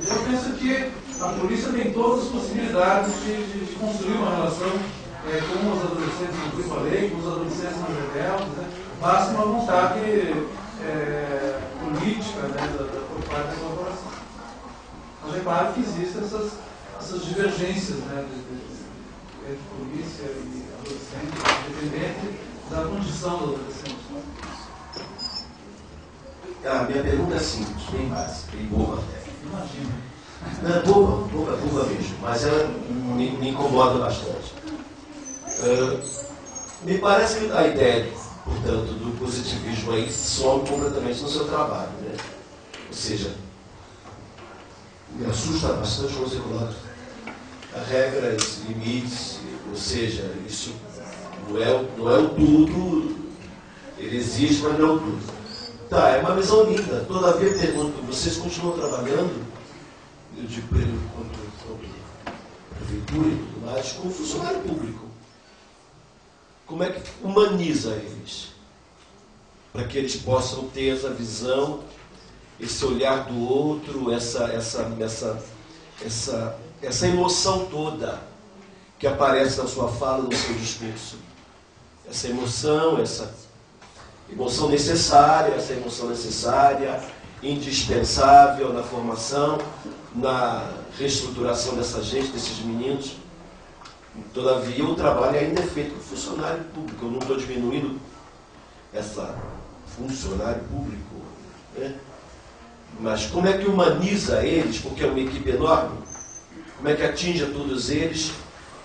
Speaker 4: Eu penso que a polícia tem todas as possibilidades de construir uma relação com os adolescentes, como eu falei, com os adolescentes mais rebeldes, né? Basta uma vontade política, né, por parte da corporação. Mas é claro que existem essas divergências, né, entre polícia e adolescente, independente da condição do adolescente. Né?
Speaker 9: A minha pergunta é simples, bem básica, bem boba até.
Speaker 4: Imagina.
Speaker 9: Não é boba mesmo, mas ela me incomoda bastante. Me parece que a ideia, portanto, do positivismo aí some completamente no seu trabalho, né? Ou seja, me assusta bastante quando você coloca regras, limites, ou seja, isso não é o tudo, ele existe, mas não é o tudo. Tá, é uma visão linda. Todavia eu pergunto, vocês continuam trabalhando, eu digo quanto prefeitura e tudo mais, como funcionário público. Como é que humaniza eles? Para que eles possam ter essa visão, esse olhar do outro, essa emoção toda que aparece na sua fala, no seu discurso. Essa emoção necessária, indispensável na formação, na reestruturação dessa gente, desses meninos. Todavia, o trabalho ainda é feito por funcionário público. Eu não estou diminuindo essa funcionário público, né? Mas como é que humaniza eles, porque é uma equipe enorme, como é que atinge a todos eles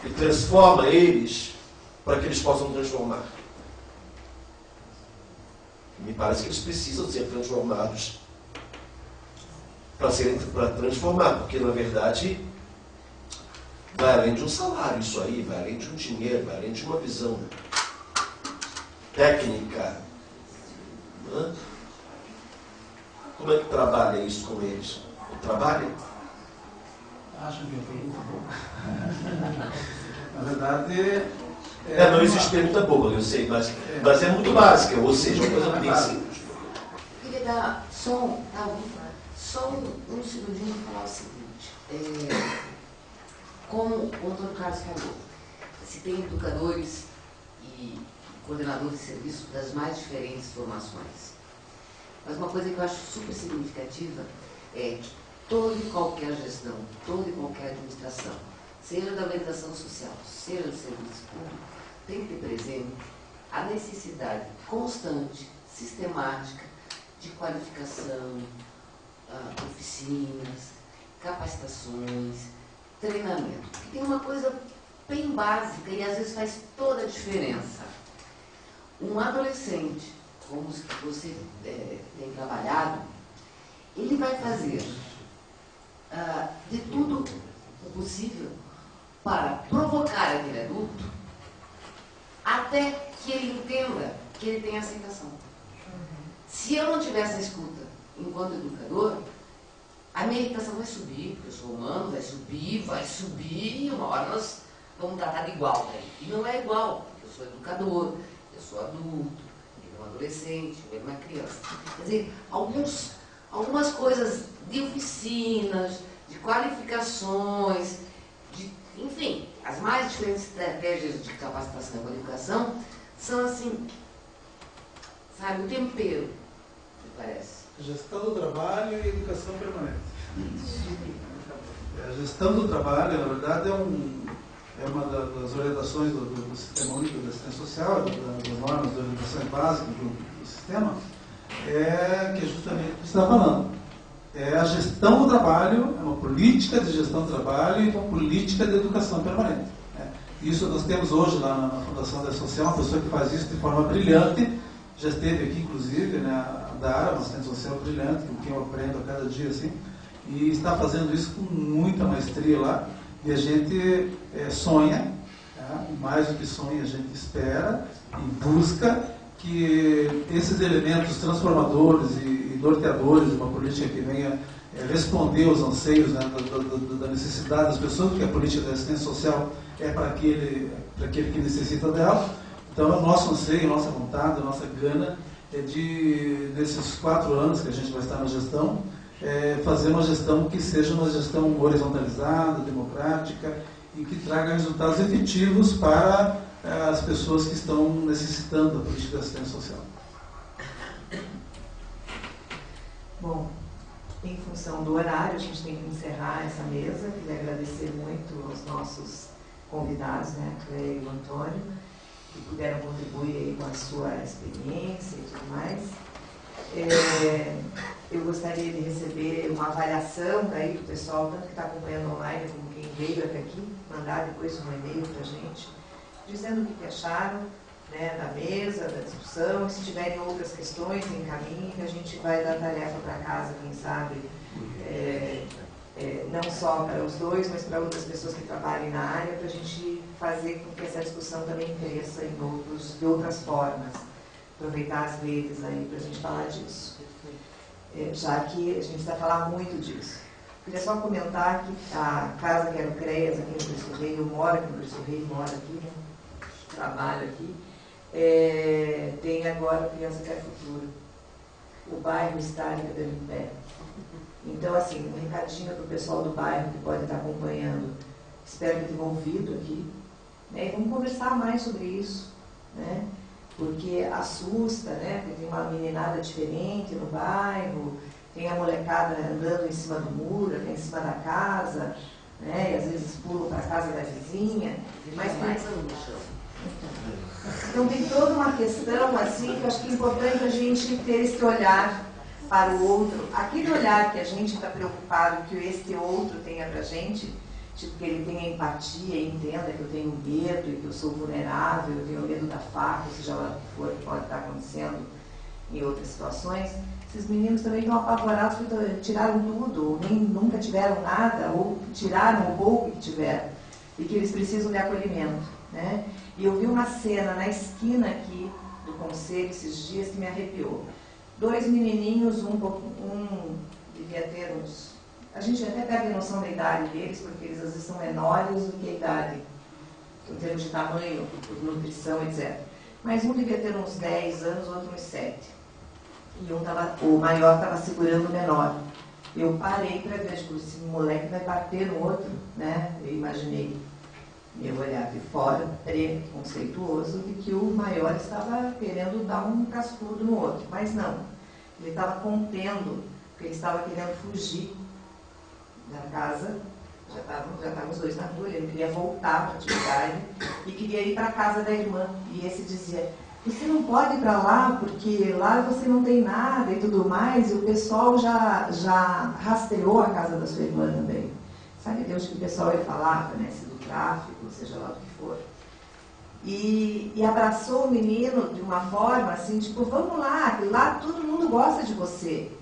Speaker 9: e transforma eles para que eles possam transformar? Me parece que eles precisam ser transformados para transformar, porque na verdade vai além de um salário isso aí, vai além de um dinheiro, vai além de uma visão técnica. Né? Como é que trabalha isso com eles? Trabalha?
Speaker 4: Acho que é pergunta boa. Na verdade...
Speaker 9: não existe pergunta boa, eu sei, mas é muito básica, ou seja, uma coisa bem simples.
Speaker 7: Eu queria dar só um segundinho para falar o seguinte. Como o Antônio Carlos falou, se tem educadores e coordenadores de serviço das mais diferentes formações. Mas uma coisa que eu acho super significativa é que toda e qualquer gestão, toda e qualquer administração, seja da orientação social, seja do serviço público, tem que ter presente a necessidade constante, sistemática, de qualificação, oficinas, capacitações, treinamento. Porque tem uma coisa bem básica e às vezes faz toda a diferença. Um adolescente, como os que você tem trabalhado, ele vai fazer de tudo o possível para provocar aquele adulto até que ele entenda que ele tem aceitação. Se eu não tiver essa escuta enquanto educador, a minha irritação vai subir, porque eu sou humano, vai subir, e uma hora nós vamos tratar de igual. Né? E não é igual, porque eu sou educador, eu sou adulto, ele é um adolescente, ele é uma criança. Quer dizer, algumas coisas de oficinas, de qualificações, enfim, as mais diferentes estratégias de capacitação e qualificação são assim, sabe, o tempero, me parece.
Speaker 4: Gestão do trabalho e educação permanente. A gestão do trabalho, na verdade, é uma das orientações do Sistema Único de Assistência Social, das normas de orientações básicas do sistema, que é justamente o que você está falando. É a gestão do trabalho, é uma política de gestão do trabalho e uma política de educação permanente. Isso nós temos hoje lá na Fundação da Social, uma pessoa que faz isso de forma brilhante, já esteve aqui inclusive, né, a Dara, uma assistente social brilhante, com quem eu aprendo a cada dia, assim, e está fazendo isso com muita maestria lá, e a gente sonha, mais do que sonha, a gente espera e busca que esses elementos transformadores e norteadores de uma política que venha responder aos anseios, né, da necessidade das pessoas, porque a política da assistência social é para aquele que necessita dela. Então, o nosso anseio, a nossa vontade, a nossa gana é desses 4 anos que a gente vai estar na gestão, fazer uma gestão que seja uma gestão horizontalizada, democrática e que traga resultados efetivos para as pessoas que estão necessitando da política de assistência social.
Speaker 5: Bom, em função do horário, a gente tem que encerrar essa mesa. Queria agradecer muito aos nossos convidados, né, a Cleia e o Antônio, que puderam contribuir com a sua experiência e tudo mais. Eu gostaria de receber uma avaliação daí do pessoal, tanto que está acompanhando online como quem veio até aqui, mandar depois um e-mail para a gente, dizendo o que acharam, né, da mesa, da discussão. Se tiverem outras questões, encaminhem, que a gente vai dar tarefa para casa, quem sabe, não só para os dois, mas para outras pessoas que trabalhem na área, para a gente fazer com que essa discussão também cresça de outras formas. Aproveitar as redes aí para a gente falar disso. Já que a gente vai falar muito disso. Queria só comentar que a Casa Quero Creias, aqui no Cristo Rei, eu moro aqui no Cristo Rei, moro aqui, né? Trabalho aqui. Tem agora Criança Quer Futuro. O bairro está ficando em pé. Então, assim, um recadinho para o pessoal do bairro que pode estar acompanhando. Espero que tenham ouvido aqui. Né? E vamos conversar mais sobre isso, né? Porque assusta, né? Porque tem uma meninada diferente no bairro, tem a molecada andando em cima do muro, até em cima da casa, né? E às vezes pulam para a casa da vizinha. Mas mais no chão. Então tem toda uma questão assim que eu acho que é importante a gente ter esse olhar para o outro, aquele olhar que a gente está preocupado que este outro tenha para a gente, tipo, que ele tenha empatia e entenda que eu tenho medo e que eu sou vulnerável, eu tenho medo da faca, seja lá o que for que pode estar acontecendo em outras situações. Esses meninos também estão apavorados porque tiraram tudo, ou nem nunca tiveram nada, ou tiraram o pouco que tiveram, e que eles precisam de acolhimento, né? E eu vi uma cena na esquina aqui do conselho esses dias que me arrepiou. 2 menininhos, um devia ter uns... A gente até perde noção da idade deles, porque eles às vezes são menores do que a idade, em termos de tamanho, nutrição, etc. Mas um devia ter uns 10 anos, o outro uns 7. E o maior estava segurando o menor. Eu parei para ver, tipo, esse moleque vai bater no outro, né? Eu imaginei, meu olhar de fora, preconceituoso, de que o maior estava querendo dar um cascudo no outro. Mas não, ele estava contendo, porque ele estava querendo fugir da casa, já estavam os dois na rua, ele queria voltar para a atividade e queria ir para a casa da irmã. E esse dizia, você não pode ir para lá, porque lá você não tem nada e tudo mais, e o pessoal já rastreou a casa da sua irmã também. sabe Deus que o pessoal ele falava, né, se do tráfico, seja lá do que for. E abraçou o menino de uma forma assim, tipo, vamos lá, lá todo mundo gosta de você.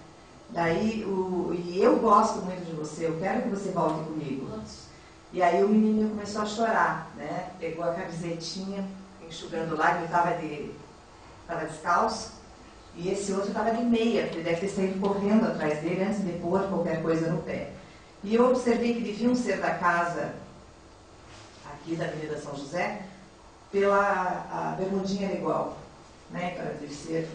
Speaker 5: Daí, e eu gosto muito de você, eu quero que você volte comigo. E aí o menino começou a chorar, né? Pegou a camisetinha, enxugando lá, ele estava descalço, e esse outro estava de meia, ele deve ter saído correndo atrás dele antes de pôr qualquer coisa no pé. E eu observei que deviam ser da casa, aqui da Avenida São José, a bermudinha era igual, né? Deve ser,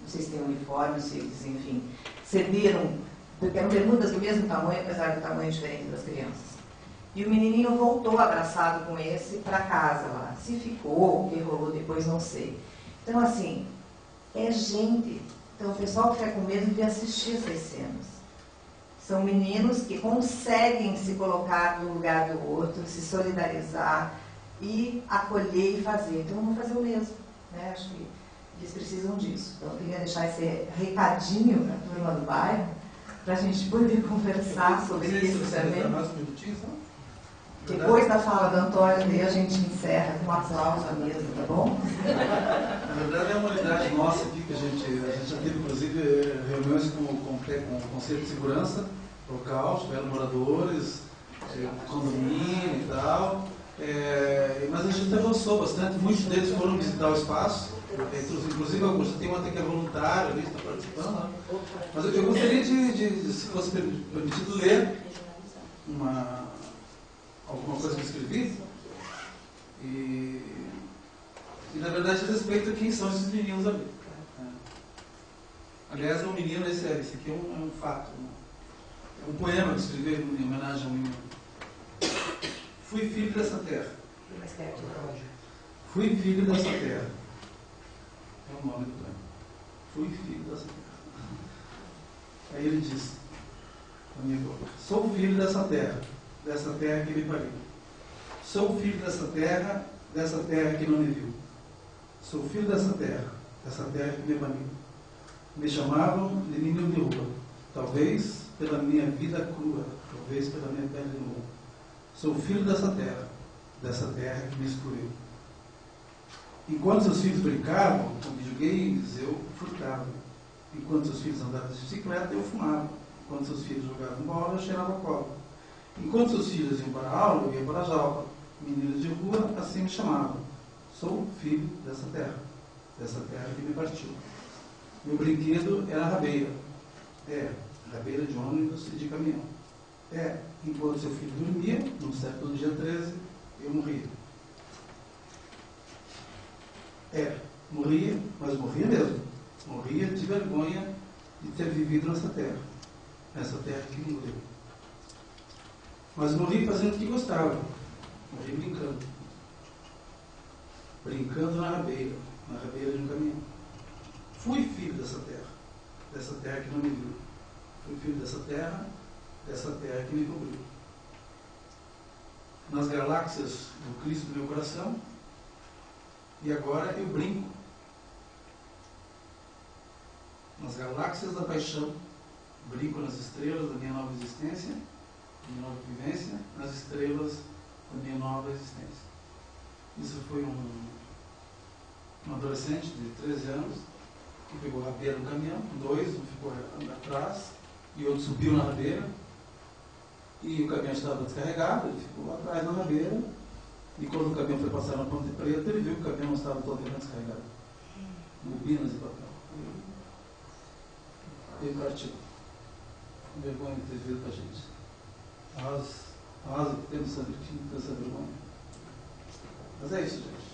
Speaker 5: não sei se tem uniforme, se eles, enfim, serviram, porque eram bermudas do mesmo tamanho, apesar do tamanho diferente das crianças. E o menininho voltou abraçado com esse para casa lá. Se ficou, o que rolou depois, não sei. Então, assim, é gente. Então, o pessoal fica com medo de assistir essas cenas. São meninos que conseguem se colocar no lugar do outro, se solidarizar e acolher e fazer. Então, vamos fazer o mesmo, né? Acho que eles precisam disso. Então, eu queria deixar esse recadinho para a turma do bairro, para a gente poder conversar sobre isso também.
Speaker 4: Mais um minutinho, só?
Speaker 5: Depois da fala da Antônia, daí a gente encerra com um aplauso à mesa, tá bom?
Speaker 4: Na verdade, é uma unidade nossa aqui, que a gente já teve, inclusive, reuniões com o Conselho de Segurança local, tiveram moradores, condomínio e tal. Mas a gente avançou bastante, muitos deles foram visitar o espaço, inclusive alguns, tem um até que é voluntário ali, está participando. Né? Mas eu gostaria de, se fosse permitido, ler alguma coisa que eu escrevi e na verdade respeito a quem são esses meninos ali. Aliás, é um menino, esse aqui é um fato, é um poema que eu escrevi em homenagem a um menino. Fui filho dessa terra. Fui filho dessa terra. É o nome do poema. Fui filho dessa terra. Aí ele diz, amigo, sou filho dessa terra que me pariu. Sou filho dessa terra que não me viu. Sou filho dessa terra que me baniu. Me chamavam de menino de rua, talvez pela minha vida crua, talvez pela minha pele nua. Sou filho dessa terra que me excluiu. Enquanto seus filhos brincavam com videogames, eu furtava. Enquanto seus filhos andavam de bicicleta, eu fumava. Enquanto seus filhos jogavam bola, eu cheirava cola. Enquanto seus filhos iam para a aula, eu ia para a jaula. Meninos de rua assim me chamavam. Sou filho dessa terra que me partiu. Meu brinquedo era a rabeira. Rabeira de ônibus e de caminhão. Enquanto seu filho dormia, num certo dia 13, eu morria. Morria, mas morria mesmo. Morria de vergonha de ter vivido nessa terra que me morreu. Mas morri fazendo o que gostava. Morri brincando. Brincando na rabeira de um caminhão. Fui filho dessa terra que não me viu. Fui filho dessa terra que me cobriu. Nas galáxias do Cristo do meu coração, e agora eu brinco. Nas galáxias da paixão, brinco nas estrelas da minha nova existência, da minha nova vivência, nas estrelas da minha nova existência. Isso foi um adolescente de 13 anos que pegou a rabeira do caminhão, um ficou atrás e outro subiu na rabeira e o caminhão estava descarregado, ele ficou atrás na rabeira e quando o caminhão foi passar na Ponte Preta, ele viu que o caminhão não estava totalmente descarregado. Bobinas e papel. Ele partiu. Com vergonha de ter vindo para a gente. A asa que temos essa vergonha. Mas é isso, gente.